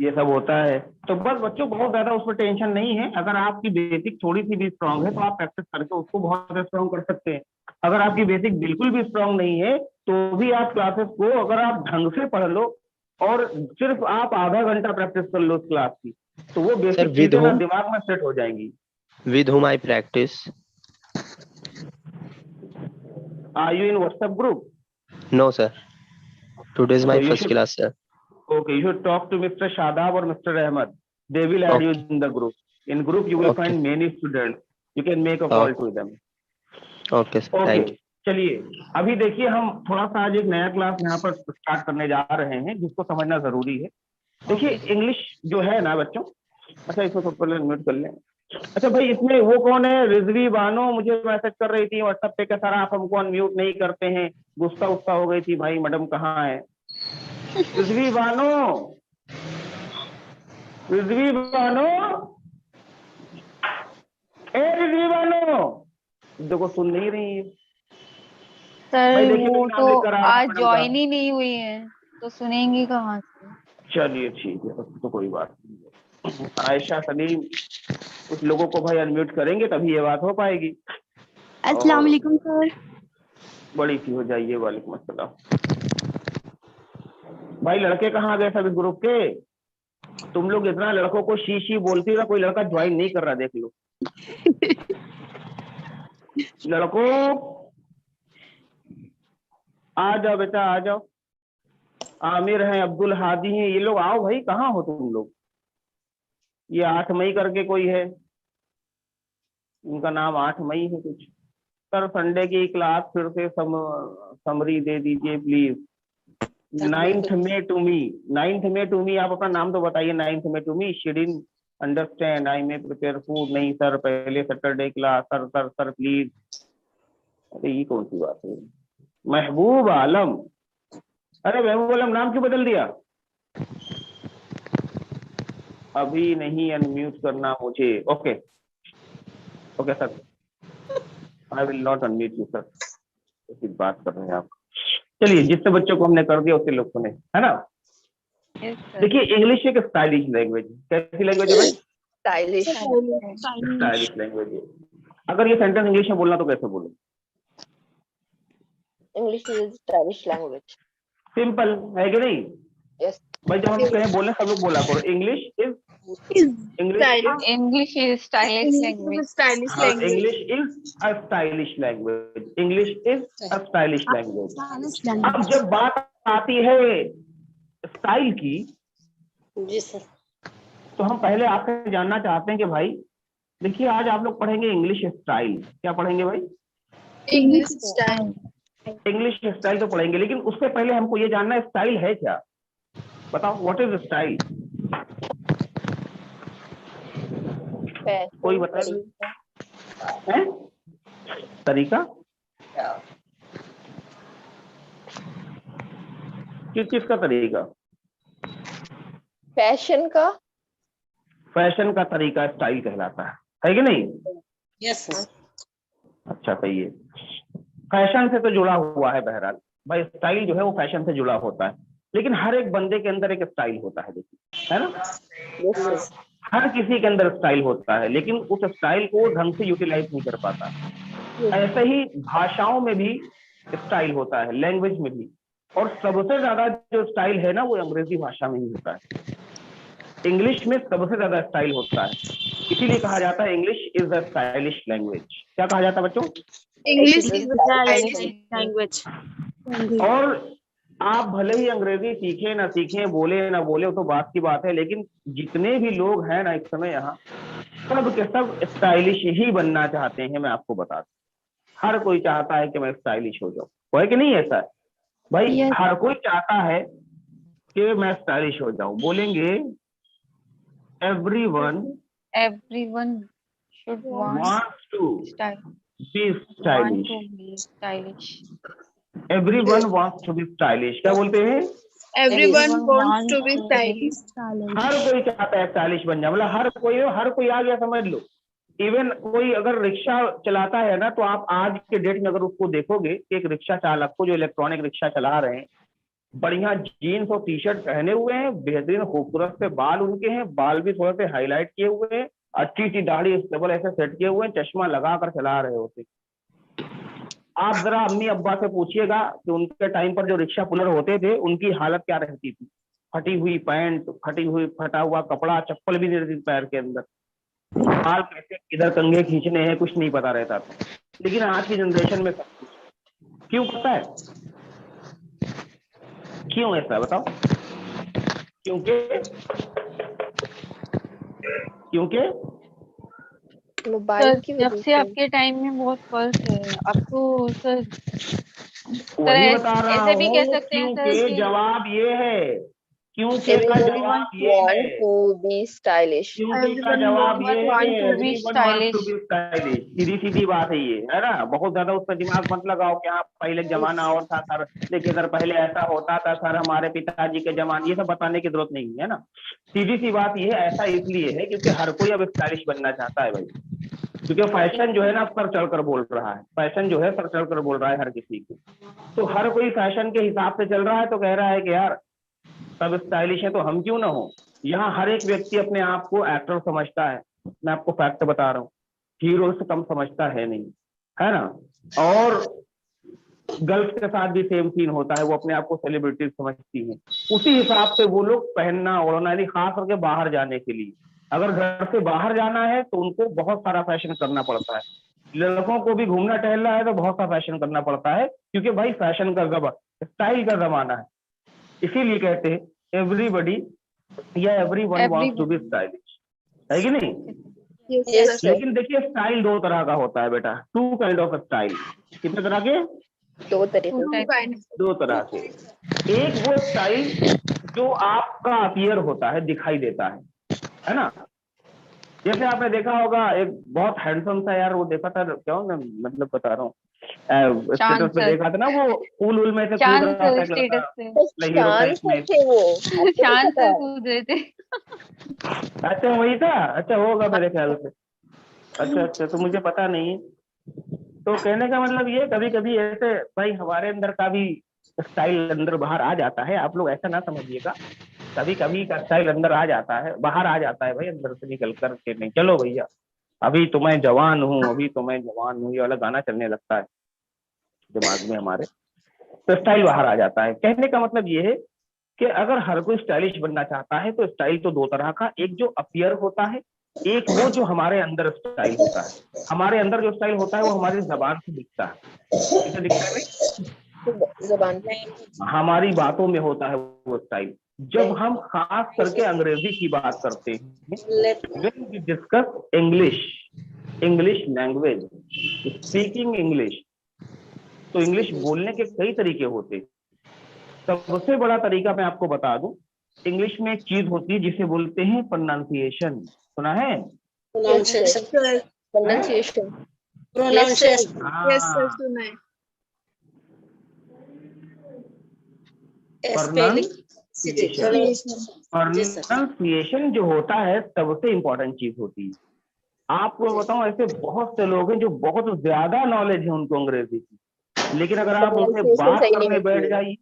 ये सब होता है। तो बस बच्चों, बहुत ज्यादा उसमें टेंशन नहीं है। अगर आपकी बेसिक थोड़ी सी भी स्ट्रांग है तो आप प्रैक्टिस करके उसको बहुत स्ट्रांग कर सकते हैं। अगर आपकी बेसिक बिल्कुल भी स्ट्रांग नहीं है तो भी आप क्लासेस को अगर आप ढंग से पढ़ लो और सिर्फ आप आधा घंटा प्रैक्टिस कर लो उस क्लास की, तो वो बेसिक with चीजें ना whom? दिमाग में सेट हो जाएंगी। With whom I practice? Are you in WhatsApp group? No, sir. Today is my So you first should- class, sir. Okay, you should talk to Mr. Shadab or Mr. Ahmed. They will add you in the group. In group, you will Okay. find many students. You can make a call to them. Okay, sir. Okay. Thank you. चलिए, अभी देखिए, हम थोड़ा सा आज एक नया class यहाँ पर स्टार्ट करने जा रहे हैं जिसको समझना जरूरी है। देखिए, इंग्लिश जो है ना बच्चों, अच्छा इसको सबसे पहले म्यूट कर लें। अच्छा भाई, इसमें वो कौन है? रिजवी बानो मुझे मैसेज कर रही थी व्हाट्सएप पे कि सर आप हमको अनम्यूट नहीं करते हैं, गुस्सा उस्सा हो गई थी। भाई मैडम कहाँ है? रिजवी बानो, रिजवी बानो, ए रिजवी बानो, देखो सुन नहीं रही है। भाई सर देखिए, वो मैं नाम तो लेकर आ रहा हूं आज मैडम का। ज्वाइन ही नहीं हुई है, तो सुनेंगी कहाँ से? चलिए ठीक है, तो कोई बात नहीं। आयशा, सलीम, कुछ लोगों को भाई अनम्यूट करेंगे तभी ये बात हो पाएगी। अस्सलाम वालेकुम सर। बड़ी सी हो जाइए। वालेकुम अस्सलाम। भाई लड़के कहाँ गए सब इस ग्रुप के? तुम लोग इतना लड़कों को शी शी बोलती हो ना, कोई लड़का ज्वाइन नहीं कर रहा, देख लो। लड़कों आ जाओ बेटा, आ जाओ। आमिर हैं, अब्दुल हादी हैं, ये लोग आओ भाई, कहाँ हो तुम लोग? ये 8 मई करके कोई है, इनका नाम 8 मई है कुछ। सर संडे की क्लास फिर से समरी दे दीजिए please. 9th May to me, 9th May to me, आप अपना नाम तो बताइए। 9th May to me, she didn't understand, I may prepare food. नहीं सर, पहले Saturday class. Sir sir sir please. अरे ये कौन सी बात है? महबूब आलम, अरे महबूब आलम नाम क्यों बदल दिया? अभी नहीं अनम्यूट करना मुझे। Okay okay sir, I will not unmute you sir. बात कर रहे हैं आप। चलिए, जितने बच्चों को हमने कर दिया उतने लोग सुने, है ना? Yes, sir. देखिए इंग्लिश एक स्टाइलिश लैंग्वेज, कैसी लैंग्वेज है भाई? Stylish. स्टाइलिश लैंग्वेज है। अगर ये सेंटेंस इंग्लिश में बोलना तो कैसे बोलो? English is a stylish language. Simple है कि नहीं? Yes. भाई जब हम कहें बोलने सब लोग बोला करो English is, English Stylish. English is stylish language. Stylish language. English is a stylish language, English is a stylish language. अब जब बात आती है स्टाइल की, जी सर। तो हम पहले आपसे जानना चाहते हैं कि भाई देखिए आज आप लोग पढ़ेंगे इंग्लिश स्टाइल। क्या पढ़ेंगे भाई? English style. इंग्लिश स्टाइल तो पढ़ेंगे, लेकिन उससे पहले हमको ये जानना है स्टाइल है क्या? बताओ व्हाट इज स्टाइल? कोई बताए? हैं? तरीका? किसका तरीका? Fashion का? फैशन का तरीका स्टाइल कहलाता है कि नहीं? Yes sir. अच्छा सही है। फैशन से तो जुड़ा हुआ है बहरहाल भाई, स्टाइल जो है वो फैशन से जुड़ा होता है, लेकिन हर एक बंदे के अंदर एक स्टाइल होता है, देखिए है ना? Yes, yes. हर किसी के अंदर स्टाइल होता है, लेकिन उस स्टाइल को ढंग से यूटिलाइज नहीं कर पाता। ऐसे ही भाषाओं में भी स्टाइल होता है, लैंग्वेज में भी, और सबसे ज्यादा जो स्टाइल है ना वो अंग्रेजी भाषा में ही होता है। इंग्लिश में सबसे ज्यादा स्टाइल होता है, इसीलिए कहा जाता है English is a stylish language. क्या कहा जाता है बच्चों? English is a stylish language. और आप भले ही अंग्रेजी सीखे ना सीखे, बोले ना बोले, वो तो बात की बात है, लेकिन जितने भी लोग हैं ना इस समय यहाँ, सब के सब स्टाइलिश ही बनना चाहते हैं। मैं आपको बता दूं, हर कोई चाहता है कि मैं स्टाइलिश हो जाऊं, वो है कि नहीं? ऐसा है भाई, Yes. हर कोई चाहता है कि मैं स्टाइलिश हो जाऊं। बोलेंगे everyone Everyone should want wants to style. be Want stylish. to be stylish. Everyone wants to be stylish। क्या बोलते हैं? Everyone wants to be stylish. हर कोई चाहता है स्टाइलिश बन जाए, मतलब हर कोई आ गया, समझ लो। इवन कोई अगर रिक्शा चलाता है ना, तो आप आज के डेट में अगर उसको देखोगे कि एक रिक्शा चालक को जो इलेक्ट्रॉनिक रिक्शा चला रहे हैं, बढ़िया जीन्स और टी शर्ट पहने हुए हैं, बेहतरीन खूबसूरत से बाल उनके हैं, बाल भी थोड़े से हाईलाइट किए हुए हैं, अच्छी सी दाढ़ी स्टेबल ऐसे सेट किए हुए हैं, चश्मा लगा कर चला रहे होते। आप जरा अम्मी अब्बा से पूछिएगा कि उनके टाइम पर जो रिक्शा पुलर होते थे उनकी हालत क्या रहती थी। फटी हुई पैंट, फटा हुआ कपड़ा, चप्पल भी नहीं रहती पैर के अंदर, बाल कैसे किधर कंघे खींचने हैं कुछ नहीं पता रहता था। लेकिन आज की जनरेशन में सब कुछ, क्यों पता है क्यों ऐसा? बताओ। क्योंकि मोबाइल सर की जब वजह से आपके टाइम में बहुत फर्क है। अब तो सर वही बता रहा ऐसे भी कह हूँ, सकते हैं सर क्योंकि कि जवाब ये है, क्योंकि का Everyone जवाब ये है, want to be stylish. क्योंकि का जवाब ये है, want to be everyone wants to stylish. be stylish। सीधी सीधी बात है ये, है ना? बहुत ज्यादा उस पर दिमाग मत लगाओ कि हाँ पहले जमाना और था सर, देखिए सर पहले ऐसा होता था सर, हमारे पिताजी के जमाने, ये सब बताने की जरूरत नहीं है ना। सीधी सी बात ये है, ऐसा इसलिए है क्योंकि हर कोई अब स्टाइलिश बनना चाहता है भाई, क्योंकि फैशन जो है ना सर चढ़कर बोल रहा है, फैशन जो है सर चढ़कर बोल रहा है हर किसी को। तो हर कोई फैशन के हिसाब से चल रहा है, तो कह रहा है कि यार सब स्टाइलिश है तो हम क्यों ना हो। यहाँ हर एक व्यक्ति अपने आप को एक्टर समझता है, मैं आपको फैक्ट बता रहा हूँ, हीरो से कम समझता है नहीं, है ना? और गर्ल्स के साथ भी सेम सीन होता है, वो अपने आप को सेलिब्रिटी समझती हैं, उसी हिसाब से वो लोग पहनना ओढ़ना, यानी खास करके बाहर जाने के लिए, अगर घर से बाहर जाना है तो उनको बहुत सारा फैशन करना पड़ता है। लड़कों को भी घूमना टहलना है तो बहुत सा फैशन करना पड़ता है, क्योंकि भाई फैशन का जमाना, स्टाइल का जमाना है। इसीलिए कहते हैं एवरीबडी या everyone wants to be stylish, है कि नहीं? Yes, sir. लेकिन देखिए स्टाइल दो तरह का होता है बेटा, टू काइंड ऑफ स्टाइल। कितने तरह के? दो तरीके। दो तरह के। एक वो स्टाइल जो आपका अपीयर होता है, दिखाई देता है ना? जैसे आपने देखा होगा एक बहुत हैंडसम सा यार, वो देखा था, क्या मैं मतलब बता रहा हूँ, स्टेटस पे देखा था ना, वो पूल में से कूद रहा था, स्टेटस पे चांद से थे वो। शान से कूद रहे थे। अच्छा वही था, अच्छा होगा मेरे ख्याल से। अच्छा तो मुझे पता नहीं। तो कहने का मतलब ये, कभी कभी ऐसे भाई हमारे अंदर का भी स्टाइल अंदर बाहर आ जाता है, आप लोग ऐसा ना समझिएगा। कभी कभी का स्टाइल अंदर आ जाता है, बाहर आ जाता है भाई, अंदर से निकल कर के नहीं। चलो भैया अभी तो मैं जवान हूँ, अभी तो मैं जवान हूँ, ये वाला गाना चलने लगता है दिमाग में हमारे, तो स्टाइल बाहर आ जाता है। कहने का मतलब ये है कि अगर हर कोई स्टाइलिश बनना चाहता है तो स्टाइल तो दो तरह का, एक जो अपीयर होता है, एक वो जो हमारे अंदर स्टाइल होता है। हमारे अंदर जो स्टाइल होता है वो हमारी जबान से दिखता है। कैसे दिखता है भाई? जबान हमारी बातों में होता है वो स्टाइल। जब हम खास करके अंग्रेजी की बात करते हैं, when we discuss English language, speaking English, तो इंग्लिश बोलने के कई तरीके होते हैं। सबसे बड़ा तरीका मैं आपको बता दूं, इंग्लिश में एक चीज होती है जिसे बोलते हैं प्रोनाउंसिएशन। सुना है? प्रोनाउंसिएशन प्रोनाउंसिएशन यस हाँ, सर सुना है। प्रोनाउंसिएशन जो होता है सबसे इंपॉर्टेंट चीज होती है। आपको बताऊं, ऐसे बहुत से लोग हैं जो बहुत ज्यादा नॉलेज है उनको अंग्रेजी की, लेकिन अगर आप उनसे बात सही नहीं करने होती बैठ है। जाइए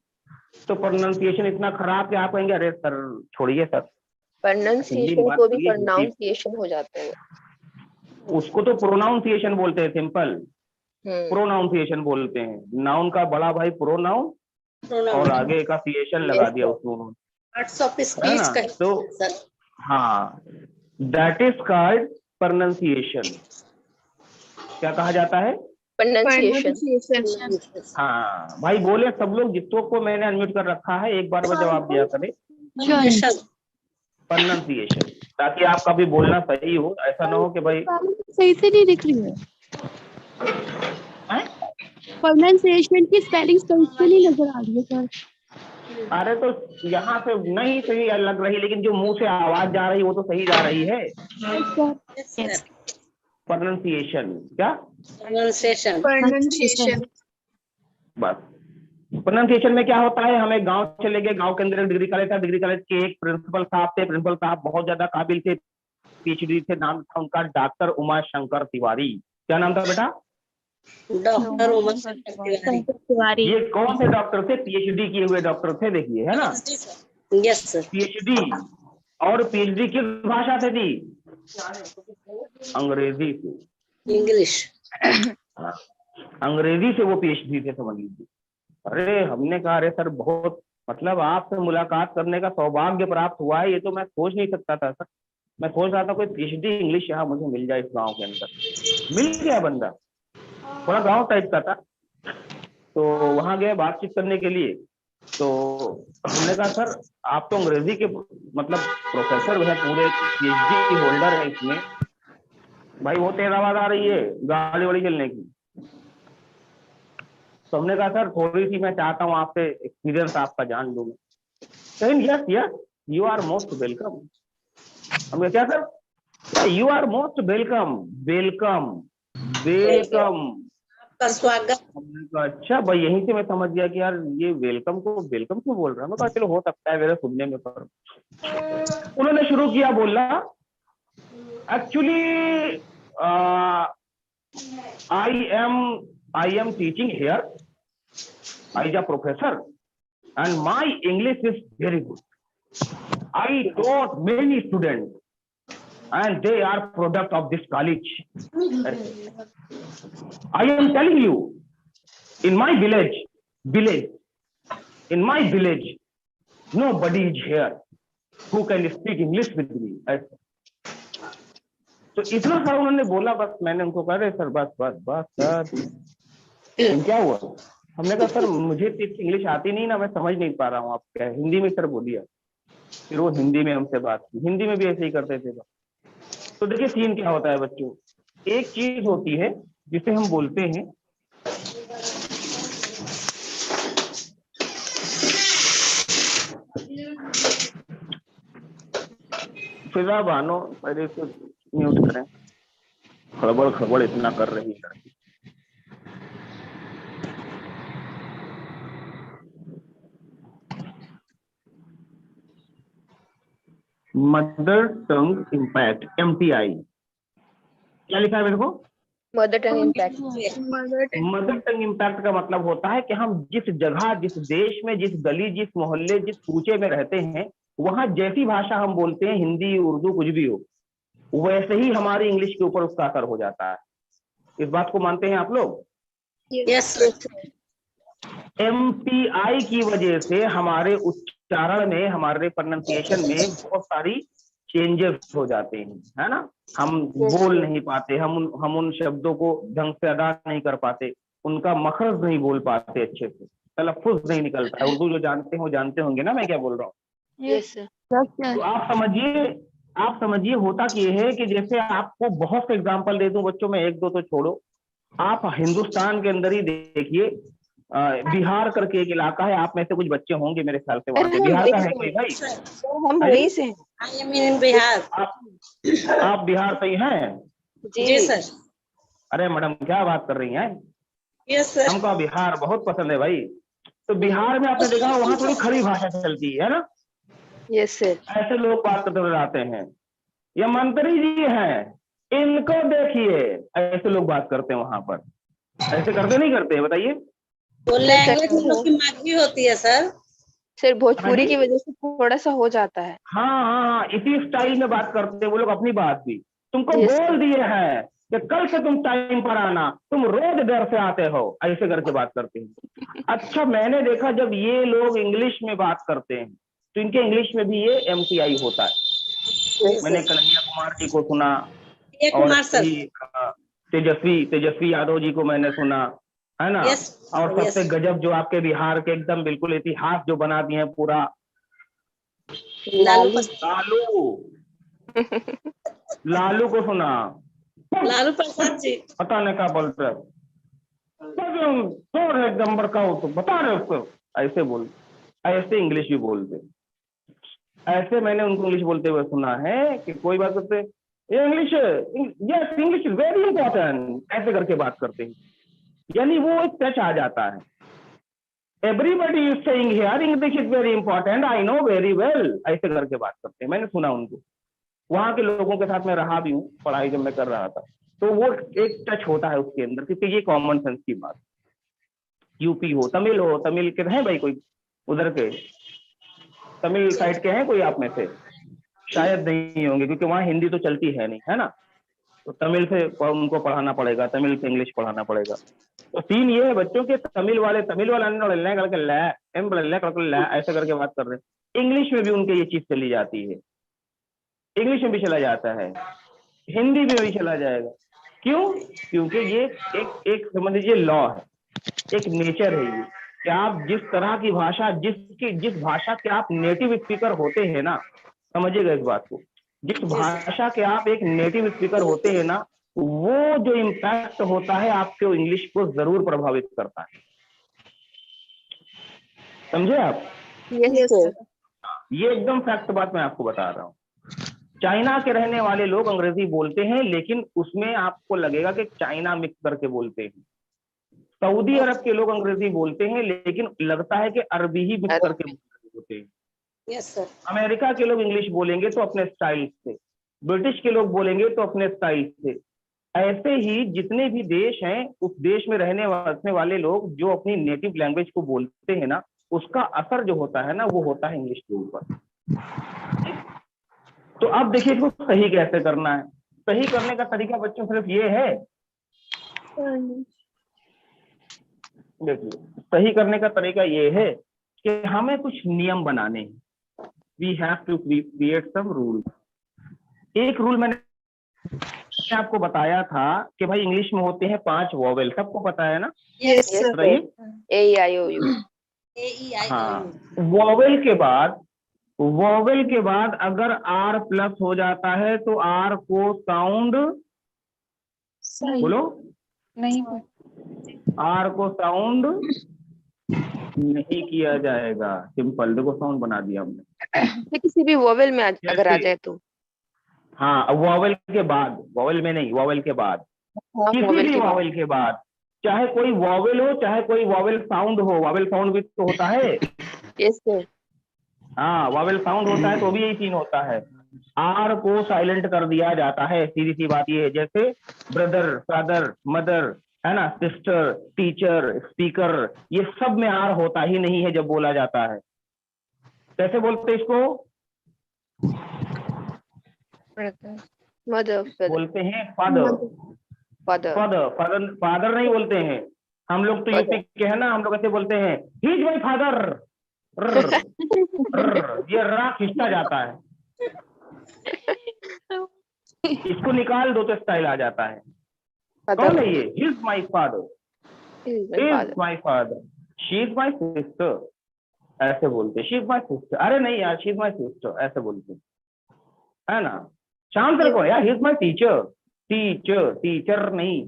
तो प्रोनाउंसिएशन इतना खराब कि आप कहेंगे अरे सर छोड़िए सर, हिंदी में प्रोनाउंसिएशन बात को भी करिए, हिंदी। प्रोनाउंसिएशन हो जाता है। उसको तो प्रोनाउंसिएशन बोलते हैं, सिंपल प्रोनाउंसिएशन बोलते हैं। नाउन का बड़ा भाई प्रोनाउन और आगे का सिएशन लगा दिया उसको उन्होंने, है ना? तो हाँ, दैट इज कॉल्ड प्रोनाउंसिएशन। क्या कहा जाता है? प्रोनाउंसिएशन। हाँ भाई बोले सब लोग, जितनों को मैंने अनम्यूट कर रखा है एक बार में जवाब दिया करें प्रोनाउंसिएशन, ताकि आपका भी बोलना सही हो। ऐसा ना हो कि भाई सही से नहीं दिख रही है, प्रोनाउंसिएशन की स्पेलिंग सही से नहीं नजर आ रही है सर। अरे तो यहाँ से नहीं सही लग रही, लेकिन जो मुंह से आवाज जा रही है वो तो सही जा रही है। प्रोनाउंसिएशन क्या? प्रोनाउंसिएशन बस प्रोनाउंसिएशन में क्या होता है, हम एक गांव चले गए, गांव के अंदर एक डिग्री कॉलेज था, डिग्री कॉलेज के एक प्रिंसिपल साहब थे। प्रिंसिपल साहब बहुत ज्यादा काबिल थे, पीएचडी थे, नाम था उनका डॉक्टर उमा शंकर तिवारी। क्या नाम था बेटा? डॉक्टर उमा शंकर तिवारी। ये कौन से डॉक्टर थे? पीएचडी किए हुए डॉक्टर थे, देखिए, है ना? Yes sir. पीएचडी, और पीएचडी किस भाषा से थी? अंग्रेजी से, इंग्लिश। अंग्रेजी से वो पीएचडी थे, समझ लीजिए। अरे हमने कहा अरे सर बहुत, मतलब आपसे मुलाकात करने का सौभाग्य प्राप्त हुआ है, ये तो मैं सोच नहीं सकता था सर। मैं सोच रहा था कोई पीएचडी इंग्लिश यहाँ मुझे मिल जाए इस गांव के अंदर। मिल गया बंदा, थोड़ा गांव टाइप का था। तो वहां गए बातचीत करने के लिए, तो हमने कहा सर आप तो अंग्रेजी के मतलब प्रोफेसर है, पूरे पीएचडी होल्डर है इसमें, भाई वो तेज आवाज आ रही है गाड़ी वाड़ी चलने की। तो हमने कहा सर थोड़ी सी मैं चाहता हूँ आपसे एक्सपीरियंस आपका जान लूँ। Yes yes you are most welcome. हमने क्या sir? You are most welcome, welcome welcome, आपका स्वागत। हमने कहा अच्छा भाई, यहीं से मैं समझ गया कि यार ये वेलकम को वेलकम क्यों बोल रहा है। मैं कहा चलो हो सकता है मेरे सुनने में पर। उन्होंने शुरू किया बोलना, actually I am teaching here. I am a professor and my English is very good. I taught many students and they are product of this college. I am telling you, in my village, nobody is here who can speak English with me. तो इतना सारा उन्होंने बोला, बस मैंने उनको कहा sir बस सर क्या हुआ? हमने कहा सर मुझे इंग्लिश आती नहीं ना, मैं समझ नहीं पा रहा हूँ आप क्या, हिंदी में सर बोलिए। फिर वो हिंदी में हमसे बात की, हिंदी में भी ऐसे ही करते थे। तो देखिए सीन क्या होता है बच्चों, एक चीज होती है जिसे हम बोलते हैं फिजा बानो, पहले इसको म्यूट करें, खड़बड़ इतना कर रही है। मदर टंग इम्पैक्ट, MTI क्या लिखा है मेरे को? Mother tongue impact. Mother tongue impact का मतलब होता है कि हम जिस जगह, जिस देश में, जिस गली, जिस मोहल्ले, जिस कूचे में रहते हैं, वहां जैसी भाषा हम बोलते हैं, हिंदी उर्दू कुछ भी हो, वैसे ही हमारी इंग्लिश के ऊपर उसका असर हो जाता है। इस बात को मानते हैं आप लोग? Yes sir. MPI की वजह से हमारे उच्चारण में, हमारे प्रोनाउंसिएशन में बहुत सारी चेंजेस हो जाते हैं, है ना। हम बोल नहीं पाते, हम उन शब्दों को ढंग से अदा नहीं कर पाते, उनका मखरज नहीं बोल पाते अच्छे से, तलफ्फुज नहीं निकलता है। उर्दू जो जानते हो जानते होंगे ना मैं क्या बोल रहा हूँ। Yes sir. तो आप समझिए होता क्या है कि जैसे आपको बहुत से एग्जांपल दे दूं बच्चों में, एक दो तो छोड़ो, आप हिंदुस्तान के अंदर ही देखिए, बिहार करके एक इलाका है, आप में से कुछ बच्चे होंगे मेरे ख्याल से वहां पे, बिहार का है कोई भाई? हम वहीं से हैं। आई एम इन बिहार। आप बिहार से ही हैं? जी सर। अरे मैडम क्या बात कर रही हैं, यस सर। हमको बिहार बहुत पसंद है भाई। तो बिहार में आपने देखा वहां थोड़ी खड़ी भाषा चलती है ना, यस सर। ऐसे लोग बात करते हुए आते हैं। ये मंत्री जी हैं, इनको देखिए, ऐसे लोग बात करते हैं वहां पर, ऐसे करते नहीं करते बताइए? वो लैंग्वेज हम लोग की माघी होती है सर। सर भोजपुरी की वजह से थोड़ा सा हो जाता है। हाँ, इसी स्टाइल में बात करते हैं वो लोग अपनी बात भी। तुमको Yes, बोल sir. दिए हैं कि कल से तुम टाइम पर आना, तुम रोज देर से आते हो, ऐसे करके बात करते हैं। अच्छा, मैंने देखा जब ये लोग इंग्लिश में बात करते हैं तो इनके इंग्लिश में भी ये MTI होता है। मैंने कन्हैया कुमार जी को सुना, और तेजस्वी यादव जी को मैंने सुना, है ना। और सबसे गजब जो आपके बिहार के एकदम बिल्कुल इतिहास जो बना दिए हैं पूरा, लालू को सुना, लालू प्रसाद जी, पता नहीं क्या बोलते हैं, एकदम बड़का हो तो बता रहे उसको, ऐसे बोल, ऐसे इंग्लिश भी बोलते। ऐसे मैंने उनको इंग्लिश बोलते हुए सुना है कि कोई बात करते English, yes English is very important, ऐसे करके बात करते हैं। यानी वो एक टच आ जाता है। Everybody is saying here English is very important, I know very well, ऐसे करके बात करते हैं। मैंने सुना उनको, वहां के लोगों के साथ मैं रहा भी हूँ, पढ़ाई जब मैं कर रहा था, तो वो एक टच होता है उसके अंदर, क्योंकि ये कॉमन सेंस की बात। यूपी हो, तमिल के हैं भाई कोई उधर के, तमिल साइड के हैं कोई आप में से? शायद नहीं होंगे, क्योंकि वहाँ हिंदी तो चलती है नहीं, है ना। तो तमिल से उनको पढ़ाना पड़ेगा, तमिल से इंग्लिश पढ़ाना पड़ेगा। तो सीन ये है बच्चों के, तमिल वाले ऐसे करके बात कर रहे हैं। इंग्लिश में भी उनके ये चीज चली जाती है, इंग्लिश में भी चला जाता है, हिंदी में भी चला जाएगा। क्यों? क्योंकि ये एक समझ लीजिए लॉ है, एक नेचर है ये, कि आप जिस तरह की भाषा, जिस भाषा के आप नेटिव स्पीकर होते हैं ना, समझिएगा इस बात को, जिस भाषा के आप एक नेटिव स्पीकर होते हैं ना, वो जो इम्पैक्ट होता है आपके इंग्लिश को जरूर प्रभावित करता है। समझे आप? Yes sir. ये एकदम फैक्ट बात मैं आपको बता रहा हूँ। चाइना के रहने वाले लोग अंग्रेजी बोलते हैं, लेकिन उसमें आपको लगेगा कि चाइना मिक्स करके बोलते हैं। सऊदी अरब के लोग अंग्रेजी बोलते हैं, लेकिन लगता है कि अरबी ही मिक्स करके बोलते हैं। Yes sir. अमेरिका के लोग इंग्लिश बोलेंगे तो अपने स्टाइल से, ब्रिटिश के लोग बोलेंगे तो अपने स्टाइल से। ऐसे ही जितने भी देश हैं, उस देश में रहने वाले लोग जो अपनी नेटिव लैंग्वेज को बोलते हैं ना, उसका असर जो होता है ना, वो होता है इंग्लिश के ऊपर। तो अब देखिए इसको सही कैसे करना है। सही करने का तरीका बच्चों सिर्फ ये है, देखिए सही करने का तरीका ये है कि हमें कुछ नियम बनाने हैं। We have to create some rule. एक रूल मैंने आपको बताया था कि भाई इंग्लिश में होते हैं 5 वॉवेल, सबको पता है ना? Yes sir. A-E-I-O-U। हाँ, वॉवेल के बाद अगर R प्लस हो जाता है तो R को साउंड, बोलो नहीं, R को साउंड नहीं किया जाएगा। सिंपल, देखो साउंड बना दिया हमने। किसी भी वोवेल में अगर आ जाए तो, हाँ, वॉवेल के बाद, वॉवेल में नहीं, वॉवेल के बाद, किसी भी वॉवेल के बाद, चाहे कोई वॉवेल हो चाहे कोई वॉवेल साउंड हो। वॉवेल साउंड भी तो होता है। Yes sir. हाँ, वॉवेल साउंड होता है तो भी यही सीन होता है, आर को साइलेंट कर दिया जाता है। सीधी सी बात ये है, जैसे ब्रदर, फादर, मदर, है ना, सिस्टर, टीचर, स्पीकर, ये सब में आर होता ही नहीं है जब बोला जाता है। कैसे बोलते इसको? Mother, father, बोलते हैं father. father, father father father नहीं बोलते हैं हम लोग, तो यूपी के है ना, हम लोग ऐसे बोलते हैं ही इज माई फादर। ये रा खिंचता जाता है, इसको निकाल दो तो स्टाइल आ जाता है। कौन है ये? He is my father, is my father, she is my sister, ऐसे बोलते। शी इज माई सिस्टर, अरे नहीं यार, शी इज माई सिस्टर ऐसे बोलते है ना। शांत रखो यार, he is my teacher, teacher teacher नहीं,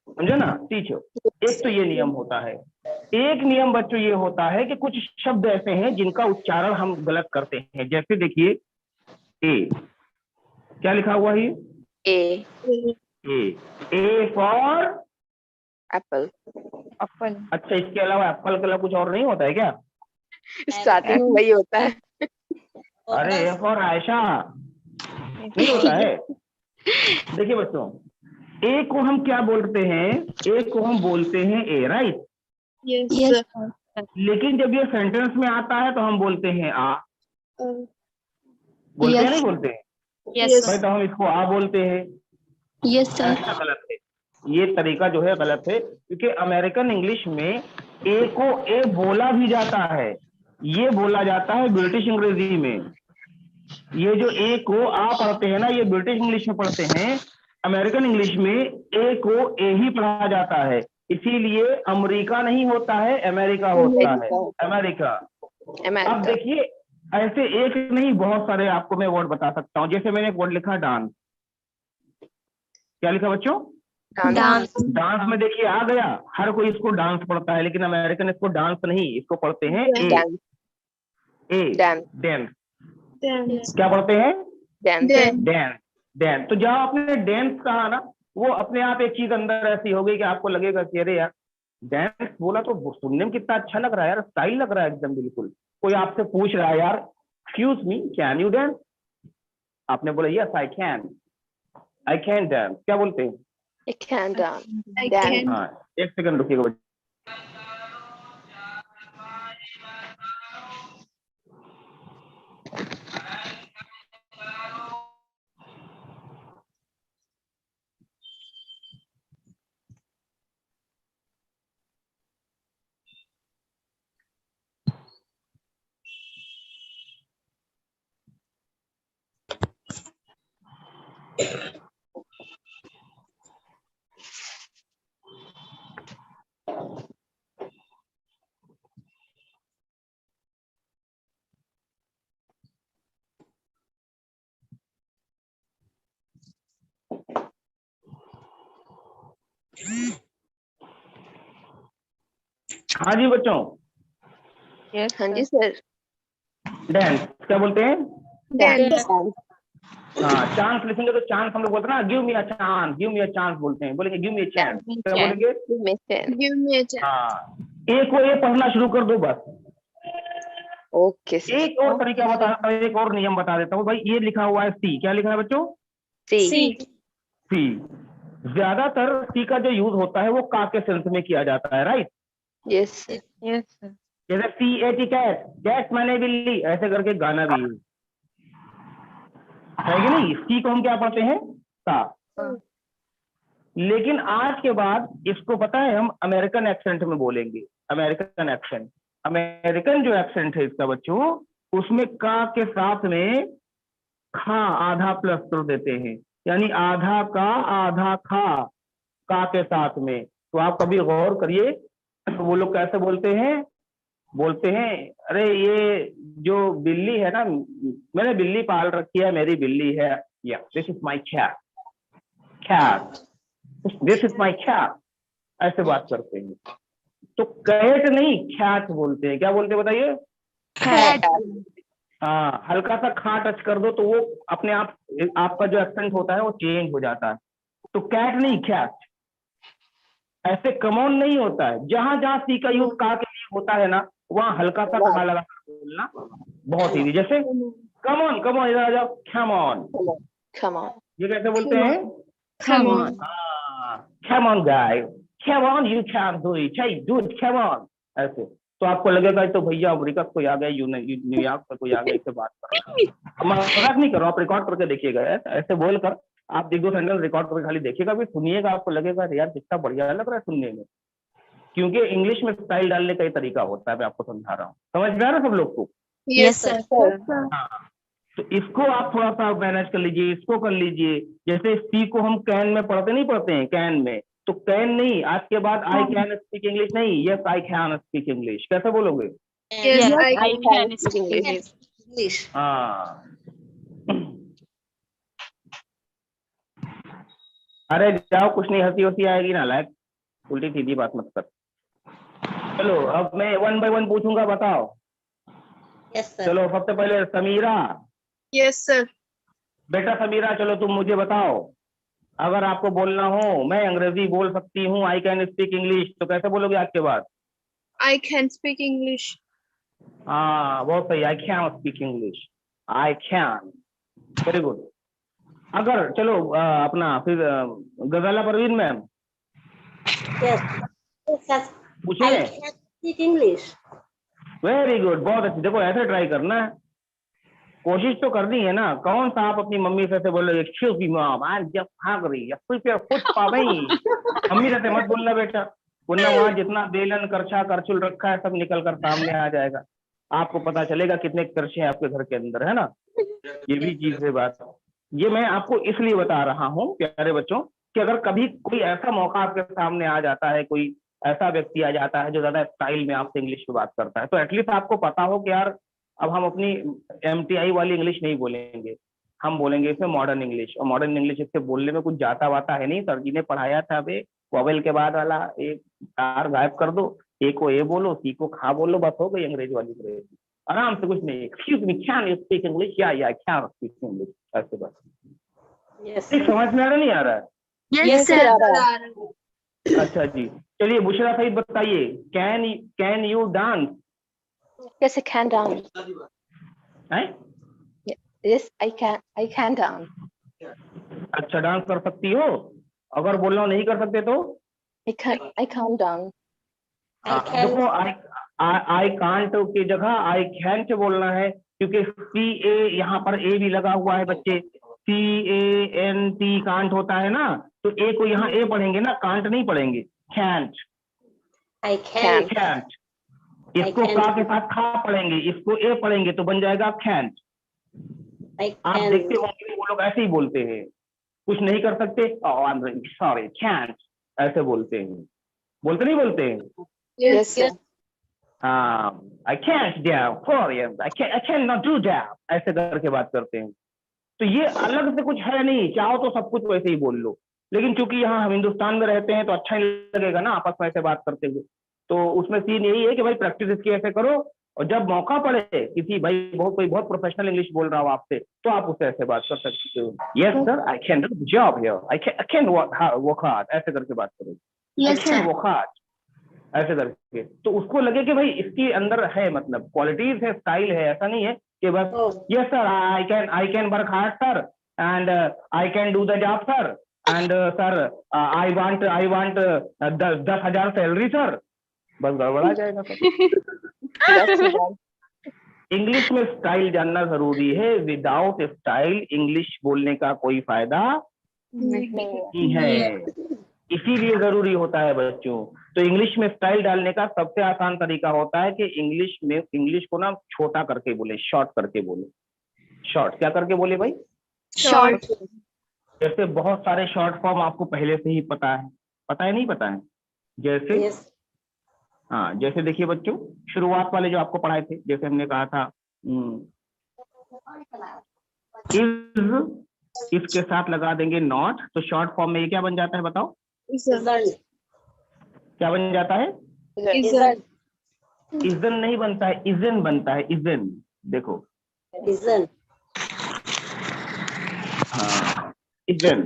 समझे ना, टीचर। एक तो ये नियम होता है। एक नियम बच्चों ये होता है कि कुछ शब्द ऐसे हैं जिनका उच्चारण हम गलत करते हैं। जैसे देखिए ए, क्या लिखा हुआ है? A, A for apple. Apple. अच्छा, इसके अलावा एप्पल के अलावा कुछ और नहीं होता है क्या? स्टार्टिंग में वही होता है। अरे ए फॉर आयशा नहीं होता है। देखिए बच्चों, ए को हम क्या बोलते हैं? ए को हम बोलते हैं ए, राइट। Yes sir. लेकिन जब ये सेंटेंस में आता है तो हम बोलते हैं आ। बोलते हैं, Yes. नहीं बोलते हैं? यस भाई तो हम इसको आ बोलते हैं, यस सर। ऐसा गलत है। ये तरीका जो है गलत है, क्योंकि अमेरिकन इंग्लिश में ए को ए बोला भी जाता है, ये बोला जाता है ब्रिटिश अंग्रेजी में। ये जो ए को आ पढ़ते हैं ना, ये ब्रिटिश इंग्लिश में पढ़ते हैं। अमेरिकन इंग्लिश में ए को ए ही पढ़ा जाता है, इसीलिए अमेरिका नहीं होता है, अमेरिका होता है, अमेरिका। अब America. देखिए, ऐसे एक नहीं बहुत सारे आपको मैं वर्ड बता सकता हूँ। जैसे मैंने एक वर्ड लिखा डांस, क्या लिखा बच्चों? Dance. डांस में देखिए आ गया, हर कोई इसको डांस पढ़ता है, लेकिन अमेरिकन इसको डांस नहीं, इसको पढ़ते हैं ए, Dance. ए, Dance. डांस। Dance. क्या पढ़ते हैं? Dance. Dance. Dance, dance. तो जब आपने डांस कहा ना, वो अपने आप एक चीज अंदर ऐसी हो गई कि आपको लगेगा कि अरे यार डांस बोला तो सुनने में कितना अच्छा लग रहा है यार, स्टाइल लग रहा है एकदम बिल्कुल। कोई आपसे पूछ रहा है यार, excuse me can you dance? आपने बोला यस आई कैन डांस। क्या बोलते हैं? I can dance. I Dance. can. हाँ, एक सेकंड रुकिएगा बच्चों। हाँ जी बच्चों, यस हाँ जी सर। डांस क्या बोलते हैं? Dance. हाँ, चांस लिखेंगे तो चांस हम लोग बोलते हैं ना, give me a chance, give me a chance बोलते हैं। बोलेंगे गिव मी अ चांस, क्या बोलेंगे? Give me chance. Give me a chance. हाँ, ए को ए पढ़ना शुरू कर दो बस। Okay sir. एक और तरीका बता देता हूँ, एक और नियम बता देता हूँ भाई। ये लिखा हुआ है सी, क्या लिखा है बच्चों? C. सी। ज्यादातर सी का जो यूज होता है वो का के सेंस में किया जाता है, right. Yes sir. Yes sir. जैसे सी ए टी कैट, कैट माने बिल्ली, ऐसे करके गाना भी है कि नहीं। सी को हम क्या पढ़ते हैं? सा। लेकिन आज के बाद इसको पता है हम अमेरिकन एक्सेंट में बोलेंगे। अमेरिकन एक्सेंट, अमेरिकन जो एक्सेंट है इसका बच्चों, उसमें का के साथ में खा आधा प्लस कर देते हैं, यानी आधा का आधा खा, का के साथ में। तो आप कभी गौर करिए, वो लोग कैसे बोलते हैं? बोलते हैं अरे ये जो बिल्ली है ना, मैंने बिल्ली पाल रखी है, मेरी बिल्ली है, या this is my cat, cat, this is my cat, ऐसे बात करते हैं। तो कैट नहीं कैट बोलते हैं। क्या बोलते हैं बताइए? Cat. हाँ, हल्का सा खा टच कर दो तो वो अपने आप आपका जो एक्सेंट होता है वो चेंज हो जाता है। तो कैट नहीं कैट, ऐसे कमॉन नहीं होता है। जहां जहां सी का यूज का के लिए होता है ना, वहां हल्का सा खा लगा बोलना बहुत इजी। जैसे कमॉन, कमॉन इधर आ जाओ, come on, Come on. Come on. ये कैसे बोलते हैं? Come on. Come on guy, come on you can do it, hey dude come on, ऐसे। तो आपको लगेगा तो भैया अमेरिका कोई आ गया, न्यूयॉर्क से कोई आ गया, इससे बात कर। मजाक नहीं कर रहा, आप रिकॉर्ड करके देखिएगा, ऐसे बोलकर आप एक दो सेंटेंस रिकॉर्ड करके खाली देखिएगा, भी सुनिएगा, आपको लगेगा यार कितना बढ़िया लग रहा है सुनने में। क्योंकि इंग्लिश में स्टाइल डालने का ही तरीका होता है, मैं आपको समझा रहा हूँ, समझ में आ रहा है सब लोग को? Yes sir. हाँ, तो इसको आप थोड़ा सा मैनेज कर लीजिए, इसको कर लीजिए। जैसे सी को हम कैन में पढ़ते नहीं, पढ़ते हैं कैन में, तो कैन नहीं, आज के बाद आई कैन स्पीक इंग्लिश नहीं, yes I can speak English. कैसे बोलोगे? Yes I I can speak English. English. हाँ, अरे जाओ, कुछ नहीं, हंसी हंसी आएगी ना, लायक उल्टी सीधी बात मत कर। चलो अब मैं 1 बाय 1 पूछूंगा, बताओ। Yes sir. चलो सबसे पहले समीरा। Yes sir. बेटा समीरा, चलो तुम मुझे बताओ, अगर आपको बोलना हो मैं अंग्रेजी बोल सकती हूँ, आई कैन स्पीक इंग्लिश, तो कैसे बोलोगे आज के बाद? I can speak English. हाँ बहुत सही, I can speak English, I can, very good. अगर चलो अपना फिर गजाला परवीन मैम यस पूछे। I can speak English. Very good, बहुत अच्छी। देखो ऐसे ट्राई करना है, कोशिश तो करनी है ना। कौन सा आप अपनी मम्मी से ऐसे बोलोगे excuse me mom, I am just hungry, prepare food for me. Mummy से मत बोलना बेटा, वरना वहां जितना बेलन करछा करचुल रखा है सब निकल कर सामने आ जाएगा, आपको पता चलेगा कितने करछे हैं आपके घर के अंदर, है ना। ये भी चीज है बात। ये मैं आपको इसलिए बता रहा हूँ प्यारे बच्चों कि अगर कभी कोई ऐसा मौका आपके सामने आ जाता है, कोई ऐसा व्यक्ति आ जाता है जो ज्यादा स्टाइल में आपसे इंग्लिश में बात करता है, तो एटलीस्ट आपको पता हो कि यार अब हम अपनी MTI वाली इंग्लिश नहीं बोलेंगे, हम बोलेंगे इसमें मॉडर्न इंग्लिश। और मॉडर्न इंग्लिश इससे बोलने में कुछ जाता वाता है नहीं। सर जी ने पढ़ाया था, अबे वॉवेल के बाद वाला एक आर गायब कर दो, ए को ए बोलो, सी को खा बोलो, बस हो गई अंग्रेजी वाली अंग्रेजी, आराम से, कुछ नहीं। Excuse me, can you speak English? या कैन स्पीक इंग्लिश, ऐसे बस। यस ठीक, समझ में आ रहा नहीं आ रहा है? Yes sir. अच्छा जी, चलिए बुशरा सईद बताइए, can you dance? Yes, I can dance. हैं? Yes, I can. I can dance. अच्छा, डांस कर सकती हो? अगर बोलना नहीं कर सकते तो? I can't dance. देखो आई कांट की जगह आई कैन से बोलना है, क्योंकि CA यहाँ पर ए भी लगा हुआ है बच्चे, CANT कांट होता है ना, तो ए को यहाँ ए पढ़ेंगे ना, कांट नहीं पढ़ेंगे, कैंट। I can. कैंट, इसको का के साथ खा पढ़ेंगे, इसको ए पढ़ेंगे तो बन जाएगा कैंट। आप देखते होंगे वो लोग ऐसे ही बोलते हैं, कुछ नहीं कर सकते, सॉरी कैंट, ऐसे बोलते हैं, बोलते नहीं बोलते हैं? Yes, sir. हाँ, I can't dam, sorry I can not do that, ऐसे करके बात करते हैं। तो ये अलग से कुछ है नहीं, चाहो तो सब कुछ वैसे ही बोल लो, लेकिन चूंकि यहाँ हम हिंदुस्तान में रहते हैं तो अच्छा ही लगेगा ना आपस में ऐसे बात करते हुए। तो उसमें सीन यही है कि भाई प्रैक्टिस इसकी ऐसे करो, और जब मौका पड़े किसी भाई कोई बहुत प्रोफेशनल इंग्लिश बोल रहा हो आपसे, तो आप उससे ऐसे बात कर सकते हो। Yes sir, I can do job here, I can work hard, ऐसे करके बात करो। Yes sir. वर्क हार्ड, ऐसे करके, तो उसको लगे कि भाई इसके अंदर है, मतलब क्वालिटीज है, स्टाइल है, ऐसा नहीं है कि बस yes sir I can work hard sir, and I can do the job sir, and sir I want 10,000 salary sir, बस गड़बड़ा जाएगा सब। इंग्लिश में स्टाइल जानना जरूरी है, विदाउट स्टाइल इंग्लिश बोलने का कोई फायदा नहीं है, इसीलिए जरूरी होता है बच्चों। तो इंग्लिश में स्टाइल डालने का सबसे आसान तरीका होता है कि इंग्लिश को ना छोटा करके बोले, शॉर्ट करके बोले। शॉर्ट क्या करके बोले भाई? शॉर्ट। जैसे बहुत सारे शॉर्ट फॉर्म आपको पहले से ही पता है नहीं पता है? जैसे हाँ, जैसे देखिए बच्चों, शुरुआत वाले जो आपको पढ़ाए थे, जैसे हमने कहा था इसके साथ लगा देंगे नॉट, तो शॉर्ट फॉर्म में ये क्या बन जाता है बताओ? क्या बन जाता है? इजन नहीं बनता है, इजन बनता है, इजन। देखो हाँ, इजन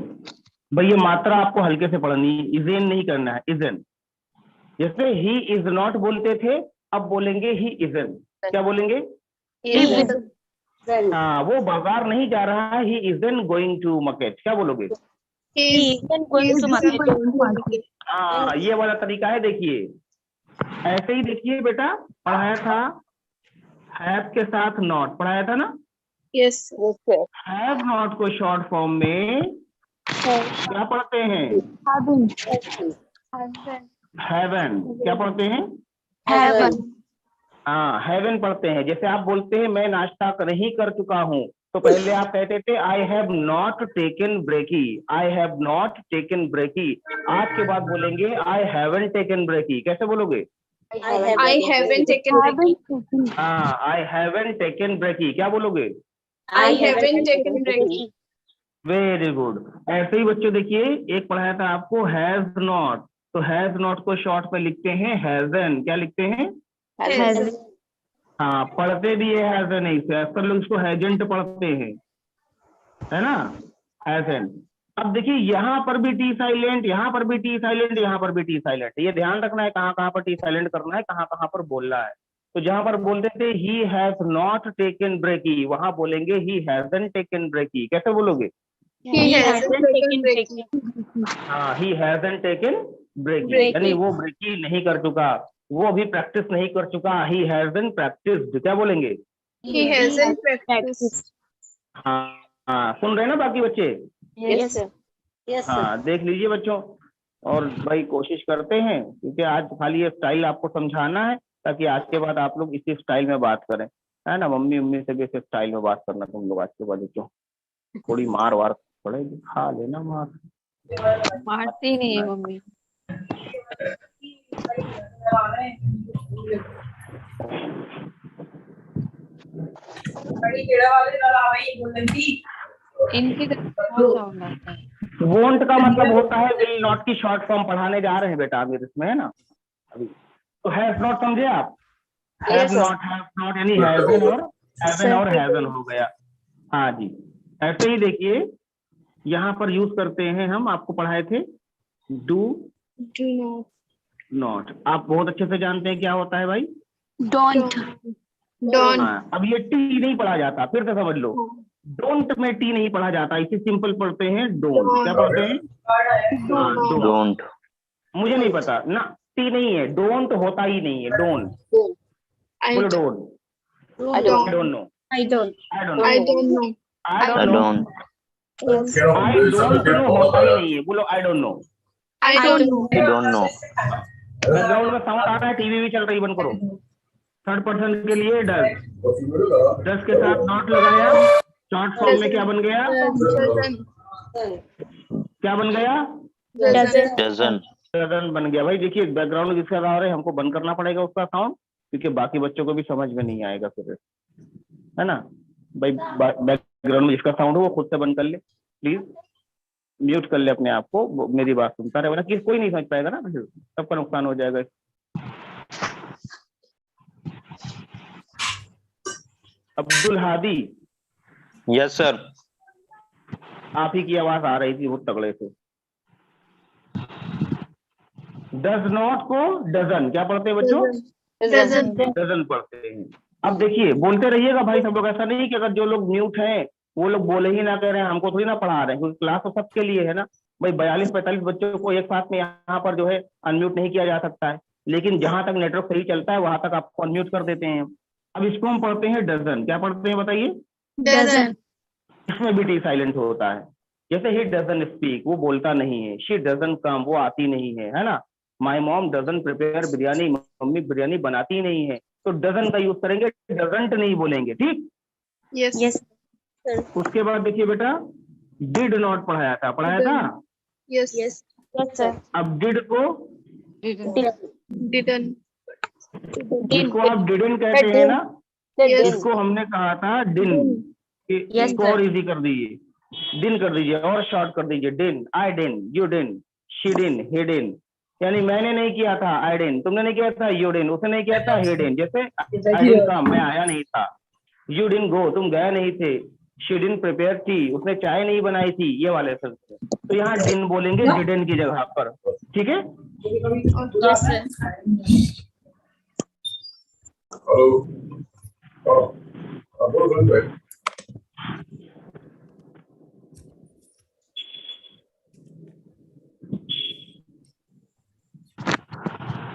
भैया, मात्रा आपको हल्के से पढ़नी, इजन नहीं करना है, इजन। जैसे ही इज नॉट बोलते थे, अब बोलेंगे ही इजन। क्या बोलेंगे? हाँ, वो बाजार नहीं जा रहा है, ही इजन गोइंग टू मार्केट। क्या बोलोगे? He is going to market. हाँ, ये वाला तरीका है, देखिए ऐसे ही देखिए बेटा, पढ़ाया था हैव के साथ नॉट, पढ़ाया था ना। Yes. Yes, sir. Have not को शॉर्ट फॉर्म में क्या पढ़ते हैं? हैवन। क्या पढ़ते हैं? Heaven. हाँ, हेवन पढ़ते हैं। जैसे आप बोलते हैं मैं नाश्ता नहीं कर चुका हूँ, तो पहले आप कहते थे I have not taken brekkie, I have not taken brekkie. आज के बाद बोलेंगे आई हैवन टेकन ब्रेकी। कैसे बोलोगे? I haven't taken break. हाँ, आई हैवन टेकन ब्रेकी। क्या बोलोगे? I haven't taken break. Very good. ऐसे ही बच्चों देखिए, एक पढ़ाया था आपको हैज नॉट, तो हैज नॉट को शॉर्ट में लिखते हैं हैजन। क्या लिखते हैं? Has. हाँ, पढ़ते भी है हैजन ही से, अक्सर लोग इसको हैजेंट पढ़ते हैं, है ना, हैजेंट। अब देखिए यहाँ पर भी टी साइलेंट, यहाँ पर भी टी साइलेंट, यहाँ पर भी टी साइलेंट। ये ध्यान रखना है कहाँ कहाँ पर टी साइलेंट करना है, कहाँ कहाँ पर बोलना है। तो जहां पर बोलते थे ही हैज नॉट टेकन ब्रेकी, वहां बोलेंगे ही हैजंट टेकन ब्रेकी। कैसे बोलोगे? He hasn't taken break. हाँ, ही हैजंट टेकन ब्रेकी, Breaky. यानी वो ब्रेकी नहीं कर चुका, वो अभी प्रैक्टिस नहीं कर चुका। He hasn't practised. क्या बोलेंगे? He hasn't practiced. हाँ हाँ, सुन रहे हैं ना बाकी बच्चे? Yes, sir. Yes, sir. हाँ, देख लीजिए बच्चों, और भाई कोशिश करते हैं, क्योंकि आज खाली ये स्टाइल आपको समझाना है, ताकि आज के बाद आप लोग इसी स्टाइल में बात करें, है ना। मम्मी मम्मी से भी इस स्टाइल में बात करना तुम लोग आज के बाद बच्चों। थोड़ी मार वार पड़ेगी, खा लेना मार। मारती नहीं है मम्मी। इनकी तरफ बहुत साउंड आता है। वोंट का मतलब होता है विल नॉट की शॉर्ट फॉर्म पढ़ाने जा रहे हैं बेटा अभी इसमें, है ना। अभी तो हैव नॉट समझे आप? हैव नॉट यानी हैजन और हैजन हो गया। हाँ जी, ऐसे ही देखिए यहाँ पर यूज करते हैं हम, आपको पढ़ाए थे डू Do not. नॉट। आप बहुत अच्छे से जानते हैं क्या होता है भाई। Don't. Don't. हाँ, अब ये टी नहीं पढ़ा जाता, फिर से समझ लो, डोंट में टी नहीं पढ़ा जाता, इसे सिंपल पढ़ते हैं डोंट। क्या पढ़ते हैं? Don't. मुझे नहीं पता ना, टी नहीं है, डोंट होता ही नहीं है, डोंट। I बोलो don't. Don't. I don't. I don't know, I don't. I don't I don't know. I I don't know, don't. Yes. I don't know होता ही नहीं है। बोलो I don't know. I don't know. I don't know. Background में sound आ रहा है, TV भी चल रही, बंद करो। थर्ड पर्सन के लिए डज, डज के साथ नॉट लगाया, शॉर्ट फॉर्म में क्या बन गया? क्या बन गया? Doesn't. डजंट बन गया। भाई देखिए बैकग्राउंड में जिसका आ रहा है, हमको बंद करना पड़ेगा उसका साउंड, क्योंकि बाकी बच्चों को भी समझ में नहीं आएगा फिर, है ना भाई। बैकग्राउंड में जिसका साउंड हो वो खुद से बंद कर ले प्लीज, म्यूट कर ले अपने आप को, मेरी बात सुनता रहे, वरना कोई नहीं समझ पाएगा ना, फिर सबका नुकसान हो जाएगा। Abdul Hadi, Yes, sir. आप ही की आवाज आ रही थी बहुत तगड़े से। डज नॉट को डजन क्या पढ़ते हैं बच्चों? Doesn't. डजन पढ़ते हैं। अब देखिए बोलते रहिएगा भाई सब लोग, ऐसा नहीं कि अगर जो लोग म्यूट हैं वो लोग बोले ही ना कर रहे हैं, हमको थोड़ी ना पढ़ा रहे हैं, क्योंकि क्लास तो सबके लिए है ना भाई। 42-45 बच्चों को एक साथ में यहाँ पर जो है अनम्यूट नहीं किया जा सकता है, लेकिन जहां तक नेटवर्क सही चलता है वहां तक आपको अनम्यूट कर देते हैं। अब इसको हम पढ़ते हैं डजन। क्या पढ़ते हैं बताइए? Doesn't. इसमें भी टी साइलेंट होता है। जैसे ही डजन स्पीक, वो बोलता नहीं है। शी डजन कम, वो आती नहीं है ना। My mom doesn't prepare biryani, mummy biryani बनाती नहीं है। तो डजन का यूज करेंगे, डजंट नहीं बोलेंगे, ठीक। Yes. Yes. उसके बाद देखिए बेटा डिड नॉट पढ़ाया था, Yes. Yes. Yes, sir. अब डिड को Didn't. जिसको आप डिडन कहते हैं ना, Yes. इसको हमने कहा था डिन। Yes, इसको sir. और इजी कर दीजिए, डिन कर दीजिए और शॉर्ट कर दीजिए। डिन, आई डिन, यू डिन, शी डिन, ही डिन। यानी मैंने नहीं किया था आई डिन, तुमने नहीं किया था यू डिन, उसने नहीं किया था ही डिन। जैसे आई डिन कम, मैं आया नहीं था। यू डिन गो, तुम गए नहीं थे। शी डिन प्रिपेयर टी, उसने चाय नहीं बनाई थी। ये वाले सेंस में तो यहाँ डिन बोलेंगे डिडन की जगह पर, ठीक है। Yes, sir.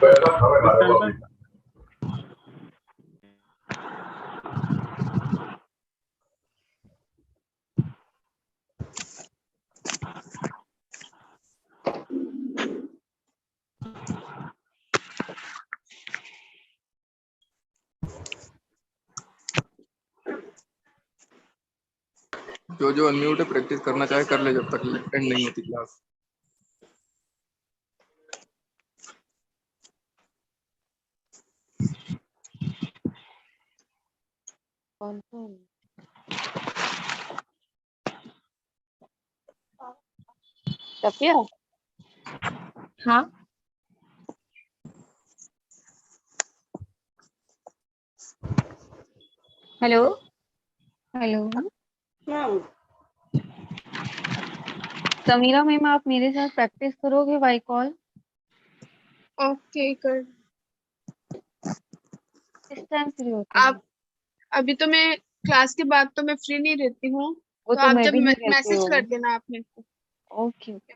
Disturbance. जो अनम्यूट है प्रैक्टिस करना चाहे कर ले जब तक एंड नहीं होती क्लास। सफिया। हाँ hello hello ma'am Samira ma'am, आप मेरे साथ प्रैक्टिस करोगे बाय कॉल? ओके कर। किस टाइम फ्री होते हैं? आप अभी तो मैं क्लास के बाद तो मैं फ्री नहीं रहती हूँ, वो तो तो आप मैं जब भी नहीं रहती मैसेज हूँ। कर देना आप मेरे को। Okay okay.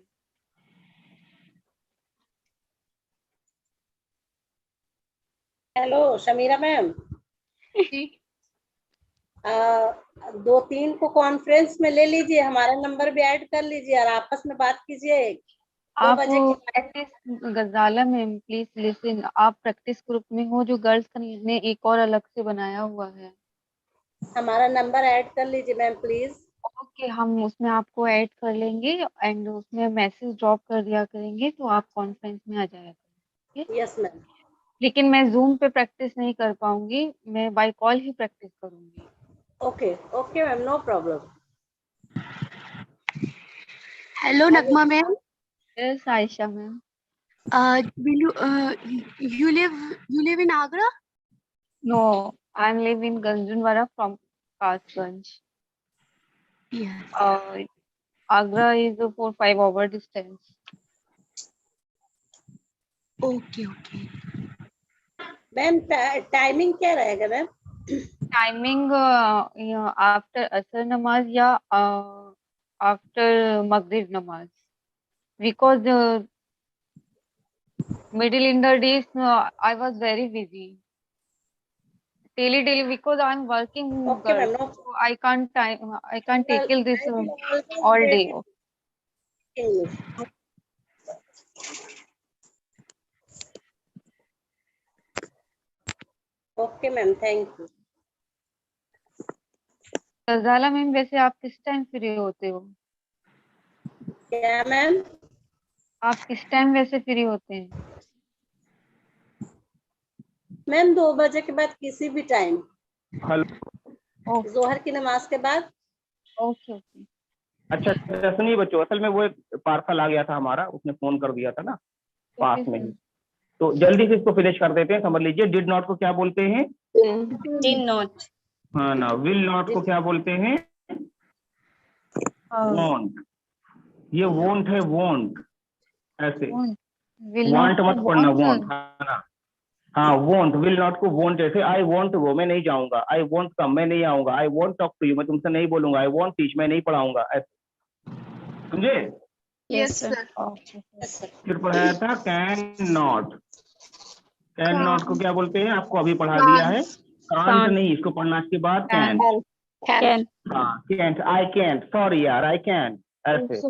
Hello Sameera ma'am, जी 2-3 को कॉन्फ्रेंस में ले लीजिए, हमारा नंबर भी ऐड कर लीजिए और आपस में बात कीजिए 2 आप बजे के बाद। Practice Ghazala ma'am please listen, आप प्रैक्टिस ग्रुप में हो जो गर्ल्स का ने एक और अलग से बनाया हुआ है। हमारा नंबर ऐड कर लीजिए मैम प्लीज। ओके, हम उसमें आपको ऐड कर लेंगे एंड उसमें मैसेज ड्रॉप कर दिया करेंगे तो आप कॉन्फ्रेंस में आ जाया करेंगे। Yes ma'am. लेकिन मैं जूम पे प्रैक्टिस नहीं कर पाऊंगी, मैं बाय कॉल ही प्रैक्टिस करूंगी। Okay okay ma'am, no problem. Hello Nagma ma'am. Yes Ayesha ma'am. will you live in Agra? No, I am live in Ganjanwada from Kasganj. Yes. Agra is a 4-5 hour distance. Okay, okay. Ma'am timing क्या रहेगा ma'am? Timing after Asr namaz या after Maghrib namaz. Because middle in the days I was very busy. Daily because I'm working okay girl, ma'am, no so I can't tackle this I will always all wait day. In English. Okay ma'am, thank you. Ghazala ma'am, वैसे आप किस time free होते हो? क्या ma'am? आप किस time वैसे free होते हैं? मैम 2 बजे के बाद किसी भी टाइम, हेलो। जोहर की नमाज के बाद। Okay okay. अच्छा अच्छा, सुनिए बच्चों, असल में वो एक पार्सल आ गया था हमारा, उसने फोन कर दिया था ना पास में ही, तो जल्दी से इसको फिनिश कर देते हैं। समझ लीजिए, डिड नॉट को क्या बोलते हैं? Did not. हाँ ना। विल नॉट को क्या बोलते हैं? वॉन्ट। ये वॉन्ट है, वॉन्ट ऐसे। वांट मत पढ़ना, वॉन्ट। हाँ वॉन्ट। विल नॉट को वॉन्ट ऐसे, आई वॉन्ट गो, मैं नहीं जाऊंगा। आई वॉन्ट कम, मैं नहीं आऊंगा। I won't talk to you, मैं तुमसे नहीं बोलूंगा। आई वॉन्ट टीच, मैं नहीं पढ़ाऊंगा। ऐसे, समझे? Yes sir. फिर पढ़ाया था कैन नॉट। कैन नॉट को क्या बोलते हैं? आपको अभी पढ़ा दिया है। कांट नहीं, इसको पढ़ना के बाद कैन। हाँ कैंट, आई कैंट, सॉरी यार, आई कैंट। ऐसे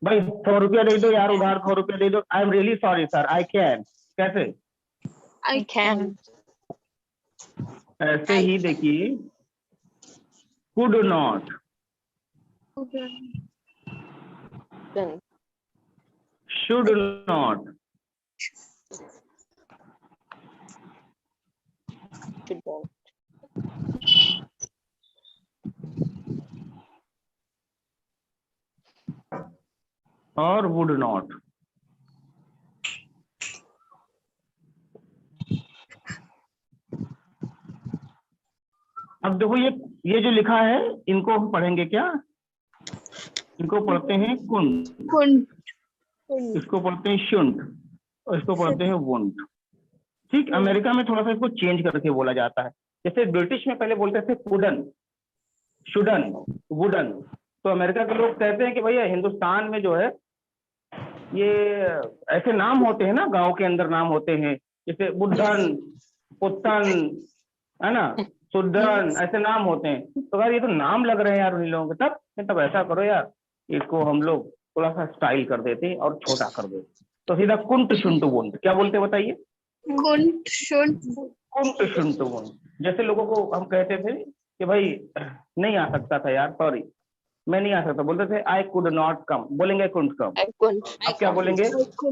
भाई 100 रुपया दे दो यार उधार, 100 रुपया दे दो। I am really sorry sir, I can. कैसे? I can. ऐसे ही देखिए, कुड नॉट, शुड नॉट, और वुड नॉट। अब देखो, ये जो लिखा है, इनको हम पढ़ेंगे क्या? इनको पढ़ते हैं कुंड, इसको पढ़ते हैं शुंड, और इसको पढ़ते हैं वुंड। ठीक, अमेरिका में थोड़ा सा इसको चेंज करके बोला जाता है। जैसे ब्रिटिश में पहले बोलते थे कुडन, शुडन, वुडन, तो अमेरिका के लोग कहते हैं कि भैया हिंदुस्तान में जो है ये ऐसे नाम होते हैं ना, गांव के अंदर नाम होते हैं, जैसे बुद्धन, पुत्तन, है ना, सुद्धन, ऐसे नाम होते हैं। तो यार ये तो नाम लग रहे हैं यार उन लोगों के। तब ऐसा करो यार, इसको हम लोग थोड़ा सा स्टाइल कर देते हैं और छोटा कर देते। तो सीधा कुंट शुंट वुंट, क्या बोलते बताइए? Couldn't shouldn't couldn't shouldn't wouldn't. जैसे लोगों को हम कहते थे कि भाई नहीं आ सकता था यार, सॉरी मैं नहीं आ सकता, बोलते थे आई कुड नॉट कम, बोलेंगे कुंट कम। अब क्या बोलेंगे?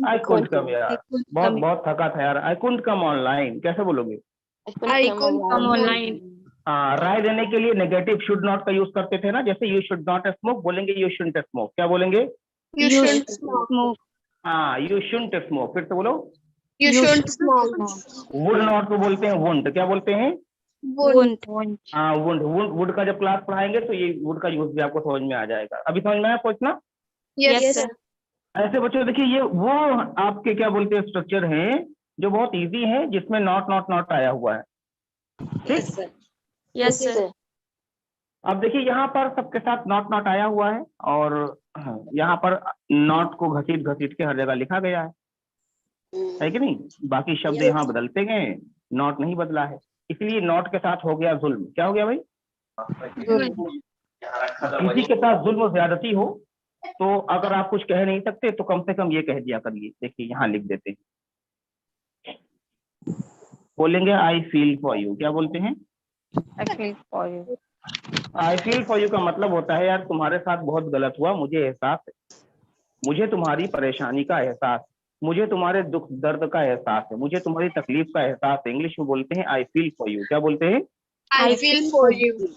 आई कुड कम यार, बहुत बहुत थका था यार, आई कुंट कम ऑनलाइन। कैसे बोलोगे? आई कुंट कम ऑनलाइन। राय देने के लिए नेगेटिव शुड नॉट का यूज करते थे ना, जैसे यू शुड नॉट स्मोक, बोलेंगे यू शुडंट स्मोक। क्या बोलेंगे? You shouldn't smoke. हाँ, यू शुडंट स्मोक। फिर से बोलो, you shouldn't smoke. Would not को बोलते हैं वुंट। क्या बोलते हैं? वुंट। हाँ, वुंट। वुड का जब क्लास पढ़ाएंगे तो ये वुड का यूज भी आपको समझ में आ जाएगा। अभी समझ में आया पूछना? Yes sir. ऐसे बच्चों देखिए, ये वो आपके क्या बोलते हैं स्ट्रक्चर हैं जो बहुत इजी है, जिसमें नॉट नॉट नॉट आया हुआ है। ठीक? Yes sir. अब देखिए यहाँ पर सबके साथ नॉट नॉट आया हुआ है, और यहाँ पर नॉट को घसीट घसीट के हर जगह लिखा गया है कि नहीं? बाकी शब्द यहाँ बदलते गए, नॉट नहीं बदला है। इसलिए नॉट के साथ हो गया जुल्म। क्या हो गया भाई? किसी के साथ जुल्म ज्यादती हो तो अगर आप कुछ कह नहीं सकते तो कम से कम ये कह दिया करिए। देखिए यहाँ लिख देते हैं, बोलेंगे आई फील फॉर यू। क्या बोलते हैं? I feel for you. I feel for you का मतलब होता है यार तुम्हारे साथ बहुत गलत हुआ, मुझे एहसास है, मुझे तुम्हारी परेशानी का एहसास, मुझे तुम्हारे दुख दर्द का एहसास है, मुझे तुम्हारी तकलीफ का एहसास है। इंग्लिश में बोलते हैं आई फील फॉर यू। क्या बोलते हैं? I feel for you.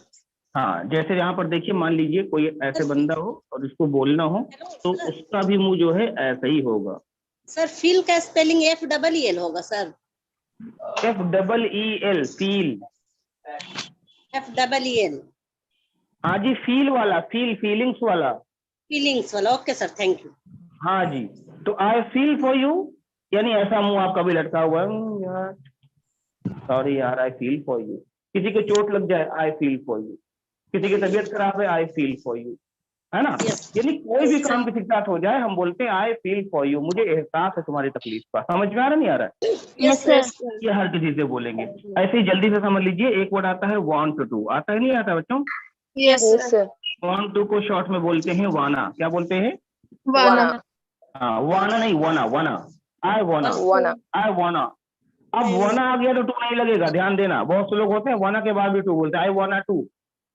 हाँ, जैसे यहाँ पर देखिए, मान लीजिए कोई ऐसे बंदा हो और इसको बोलना हो तो उसका भी मुंह जो है ऐसा ही होगा। सर फील का स्पेलिंग FEEL होगा सर। FEEL, feel. FEEL। हाँ जी, फील वाला, फीलिंग्स वाला। फीलिंग्स वाला, ओके सर, थैंक यू। हाँ जी, तो आई फील फॉर यू यानी ऐसा मुंह आपका भी लटका हुआ है, यार सॉरी यार, आई फील फॉर यू। किसी को चोट लग जाए, आई फील फॉर यू। किसी की तबीयत खराब है, आई फील फॉर यू, है ना? यानी कोई भी काम किसी के साथ हो जाए हम बोलते हैं आई फील फॉर यू, मुझे एहसास है तुम्हारी तकलीफ का। समझ में आ रहा नहीं आ रहा है? Yes sir. ये हर किसी से बोलेंगे। ऐसे ही जल्दी से समझ लीजिए, एक वर्ड आता है वांट टू। आता है नहीं आता बच्चों? Yes sir. वांट टू को शॉर्ट में बोलते हैं वाना। क्या बोलते हैं? वाना। हाँ, वाना नहीं, वाना। वाना, आई वाना, आई वाना। अब वाना आ गया तो टू नहीं लगेगा, ध्यान देना। बहुत से लोग होते हैं वाना के बाद भी टू बोलते हैं, आई वाना टू।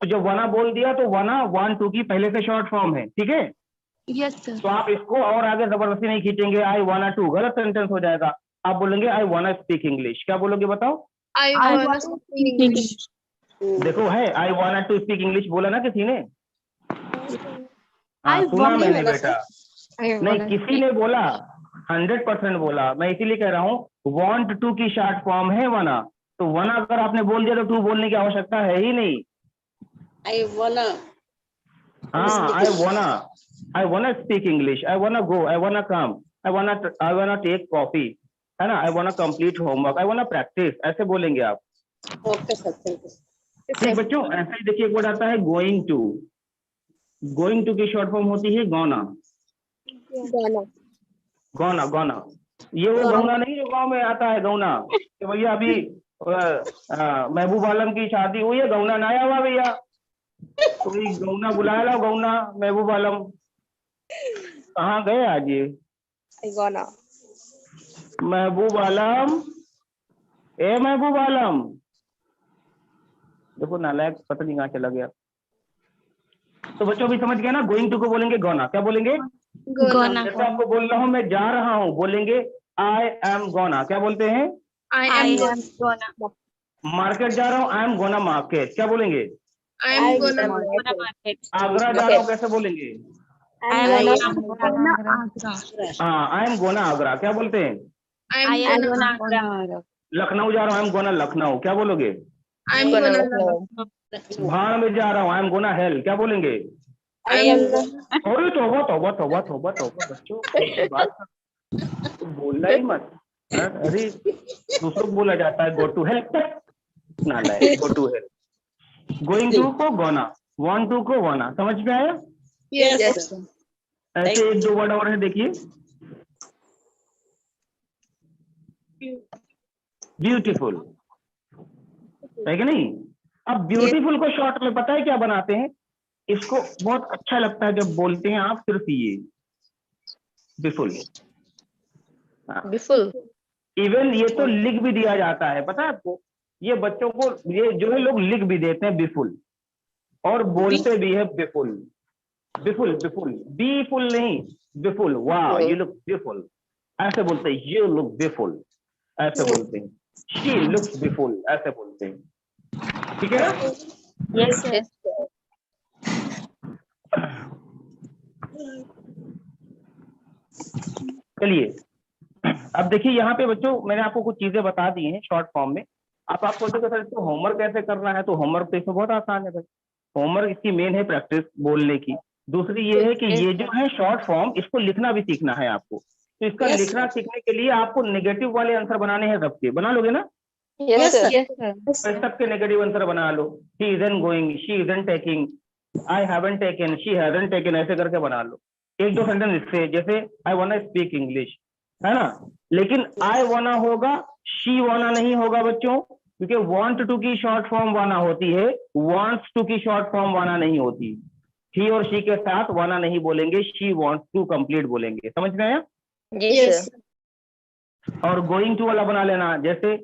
तो जब वाना बोल दिया तो वाना वन टू की पहले से शॉर्ट फॉर्म है, ठीक है? Yes sir. तो आप इसको और आगे जबरदस्ती नहीं खींचेंगे, आई वाना टू गलत सेंटेंस हो जाएगा। आप बोलेंगे आई वाना स्पीक इंग्लिश। क्या बोलोगे बताओ? आई वाना स्पीक इंग्लिश। देखो है, आई वाना टू स्पीक इंग्लिश बोला ना किसी ने? हाँ, सुना मैंने बेटा, नहीं किसी ने बोला, 100% बोला। मैं इसीलिए कह रहा हूँ वांट टू की शॉर्ट फॉर्म है वना, तो वना अगर आपने बोल दिया तो टू बोलने की आवश्यकता है ही नहीं। आई वाना, हाँ, आई वाना स्पीक इंग्लिश, आई वाना गो, आई वाना कम, आई वाना टेक कॉफी, है ना? आई वाना कंप्लीट होमवर्क, आई वाना प्रैक्टिस, ऐसे बोलेंगे आप। Okay sir, thank you. ठीक बच्चों, ऐसे ही देखिए एक वर्ड आता है गोइंग टू। गोइंग टू की शॉर्ट फॉर्म होती है गौना। गौना, गौना। ये वो गौना नहीं जो गांव में आता है, गौना कि भैया अभी महबूब आलम की शादी हुई है, गौना ना आया हुआ भैया, कोई गौना बुलाया लो, गौना महबूब आलम कहाँ गए आज ये? गौना। महबूब आलम, ए महबूब आलम, देखो नालायक पता नहीं कहाँ चला गया। तो बच्चों भी समझ गया ना, गोइंग टू को बोलेंगे गौना। क्या बोलेंगे? गोना। जैसे आपको बोल रहा हूँ मैं जा रहा हूँ, बोलेंगे आई एम गोना। क्या बोलते हैं? आई एम गोना। मार्केट जा रहा हूँ, आई एम गोना मार्केट। क्या बोलेंगे? आई एम गोना मार्केट। आगरा जा रहा हूँ, कैसे बोलेंगे? आई एम गोना आगरा। हाँ, आई एम गोना आगरा। क्या बोलते हैं? आई एम गोना आगरा। लखनऊ जा रहा हूँ, आई एम गोना लखनऊ। क्या बोलोगे? आई एम गोना भाड़ में जा रहा हूँ, आई एम गोना हेल। क्या बोलेंगे? आई एम अरे तौबा तौबा तौबा तौबा तौबा, बच्चों बात तो बोलना ही मत। अरे दूसरों को बोला जाता है गो टू हेल्प, ना लाए go to help. Going to को गोना, वांट टू को वाना। समझ में आया? यस। ऐसे एक दो वर्ड और है, देखिए ब्यूटीफुल, है कि नहीं? अब ब्यूटीफुल को शॉर्ट में पता है क्या बनाते हैं? इसको बहुत अच्छा लगता है जब बोलते हैं आप सिर्फ ये बिफुल। बिफुल। इवन ये तो लिख भी दिया जाता है, पता है आपको? ये बच्चों को ये जो है लोग लिख भी देते हैं बिफुल, और बोलते भी है बिफुल। बिफुल बिफुल, बी फुल नहीं, बिफुल। वाह यू लुक ब्यूटीफुल, ऐसे बोलते हैं। यू लुक ब्यूटीफुल, ऐसे बोलते हैं। शी लुक्स ब्यूटीफुल, ऐसे बोलते हैं। ठीक है ना? Yes sir. चलिए अब देखिए यहाँ पे बच्चों मैंने आपको कुछ चीजें बता दी हैं शॉर्ट फॉर्म में। आप सोचोगे सर इसको होमवर्क कैसे करना है? तो होमवर्क तो इसमें बहुत आसान है भाई। होमवर्क इसकी मेन है प्रैक्टिस बोलने की। दूसरी ये है कि ये जो है शॉर्ट फॉर्म, इसको लिखना भी सीखना है आपको। तो इसका लिखना सीखने के लिए आपको नेगेटिव वाले आंसर बनाने हैं सबके। बना लोगे ना? Yes sir. सबके नेगेटिव आंसर बना लो। He isn't going, she isn't taking, I haven't taken, she hasn't taken, ऐसे करके बना लो। एक दो सेंटेंस इससे, जैसे I want to speak English, है ना? लेकिन आई वाना होगा, शी वाना नहीं होगा बच्चों, क्योंकि वांट टू की शॉर्ट फॉर्म वाना होती है, वांट्स टू की शॉर्ट फॉर्म वाना नहीं होती। ही और शी के साथ वाना नहीं बोलेंगे, शी वांट्स टू कंप्लीट बोलेंगे। समझ में आया? Yes sir. और गोइंग टू वाला बना लेना। जैसे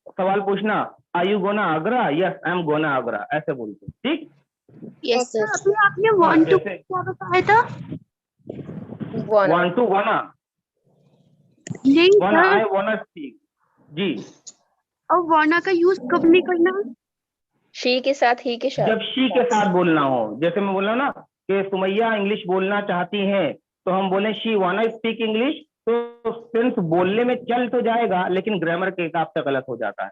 सवाल पूछना, are you gonna Agra? Yes I am gonna Agra, ऐसे बोलते। ठीक? Yes sir. अभी आपने वांट टू जैसे क्या बताया था? वांट टू वाना, नहीं वाना, सर, आई वाना स्पीक। जी, और वाना का यूज कब नहीं करना? शी के साथ, ही के साथ। जब शी के साथ बोलना हो। जैसे मैं बोला ना कि सुमैया इंग्लिश बोलना चाहती हैं, तो हम बोले शी वाना स्पीक इंग्लिश, तो सेंस बोलने में चल तो जाएगा, लेकिन ग्रामर के हिसाब से गलत हो जाता है।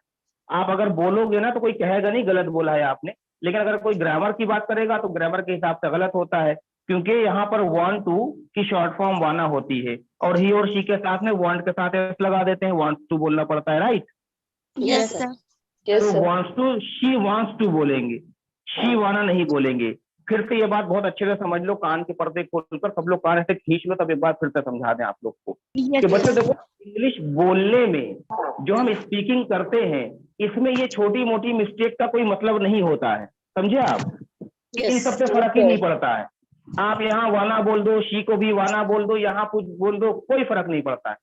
आप अगर बोलोगे ना तो कोई कहेगा नहीं गलत बोला है आपने, लेकिन अगर कोई ग्रामर की बात करेगा तो ग्रामर के हिसाब से गलत होता है, क्योंकि यहाँ पर वांट टू की शॉर्ट फॉर्म वाना होती है, और ही और शी के साथ में वांट के साथ एस लगा देते हैं, वांट्स टू बोलना पड़ता है। राइट? Yes sir. तो wants to, she wants to बोलेंगे, शी वाना नहीं बोलेंगे। फिर से ये बात बहुत अच्छे से समझ लो, कान के पर्दे खोलकर सब लोग कान ऐसे खींच लो, तब एक बार फिर से समझा दें आप लोग को कि बच्चों देखो, इंग्लिश बोलने में जो हम स्पीकिंग करते हैं, इसमें ये छोटी मोटी मिस्टेक का कोई मतलब नहीं होता है। समझे आप? इन सबसे फर्क ही नहीं पड़ता है। आप यहाँ वाना बोल दो, शी को भी वाना बोल दो, यहाँ कुछ बोल दो, कोई फर्क नहीं पड़ता है।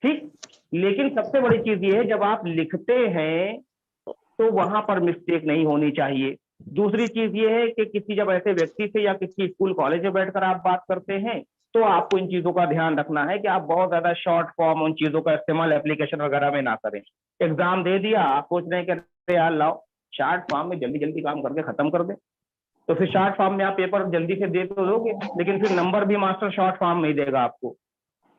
ठीक? लेकिन सबसे बड़ी चीज ये है, जब आप लिखते हैं तो वहां पर मिस्टेक नहीं होनी चाहिए। दूसरी चीज ये है कि किसी जब ऐसे व्यक्ति से या किसी स्कूल कॉलेज में बैठकर आप बात करते हैं, तो आपको इन चीजों का ध्यान रखना है कि आप बहुत ज्यादा शॉर्ट फॉर्म उन चीजों का इस्तेमाल एप्लीकेशन वगैरह में ना करें। एग्जाम दे दिया, आप सोच रहे हैं कि यार लाओ शॉर्ट फॉर्म में जल्दी जल्दी काम करके खत्म कर दे, तो फिर शॉर्ट फॉर्म में आप पेपर जल्दी से दे तो दोगे, लेकिन फिर नंबर भी मास्टर शॉर्ट फॉर्म में ही देगा आपको।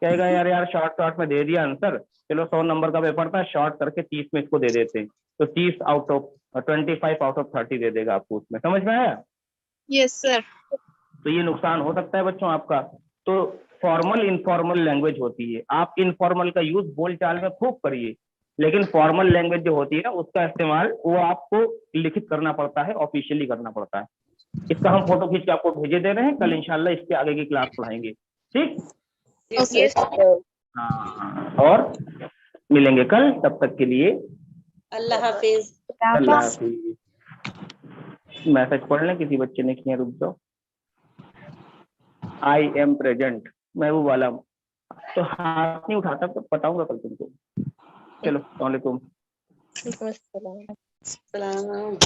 कहेगा यार शॉर्ट में दे दिया आंसर, चलो 100 नंबर का पेपर था, शॉर्ट करके 30 में इसको दे देते हैं, तो 30 आउट ऑफ 25 आउट ऑफ 30 दे देगा आपको उसमें। समझ में आया? Yes sir. तो ये नुकसान हो सकता है बच्चों आपका। तो फॉर्मल इनफॉर्मल लैंग्वेज होती है, आप इनफॉर्मल का यूज बोलचाल में खूब करिए, लेकिन फॉर्मल लैंग्वेज जो होती है ना, उसका इस्तेमाल वो आपको लिखित करना पड़ता है, ऑफिशियली करना पड़ता है। इसका हम फोटो खींच के आपको भेजे दे रहे हैं, कल इंशाल्लाह इसके आगे की क्लास पढ़ाएंगे। ठीक? ओके। हाँ, और मिलेंगे कल, तब तक के लिए अल्लाह हाफिज। अल्लाह हाफिज। मैसेज पढ़ लें, किसी बच्चे ने किया, रुक जाओ। आई एम प्रेजेंट, महबूब आलम, तो हाथ नहीं उठाता तो बताऊंगा कल तुमको। चलो, अस्सलाम वालेकुम। वालेकुम अस्सलाम। सलाम।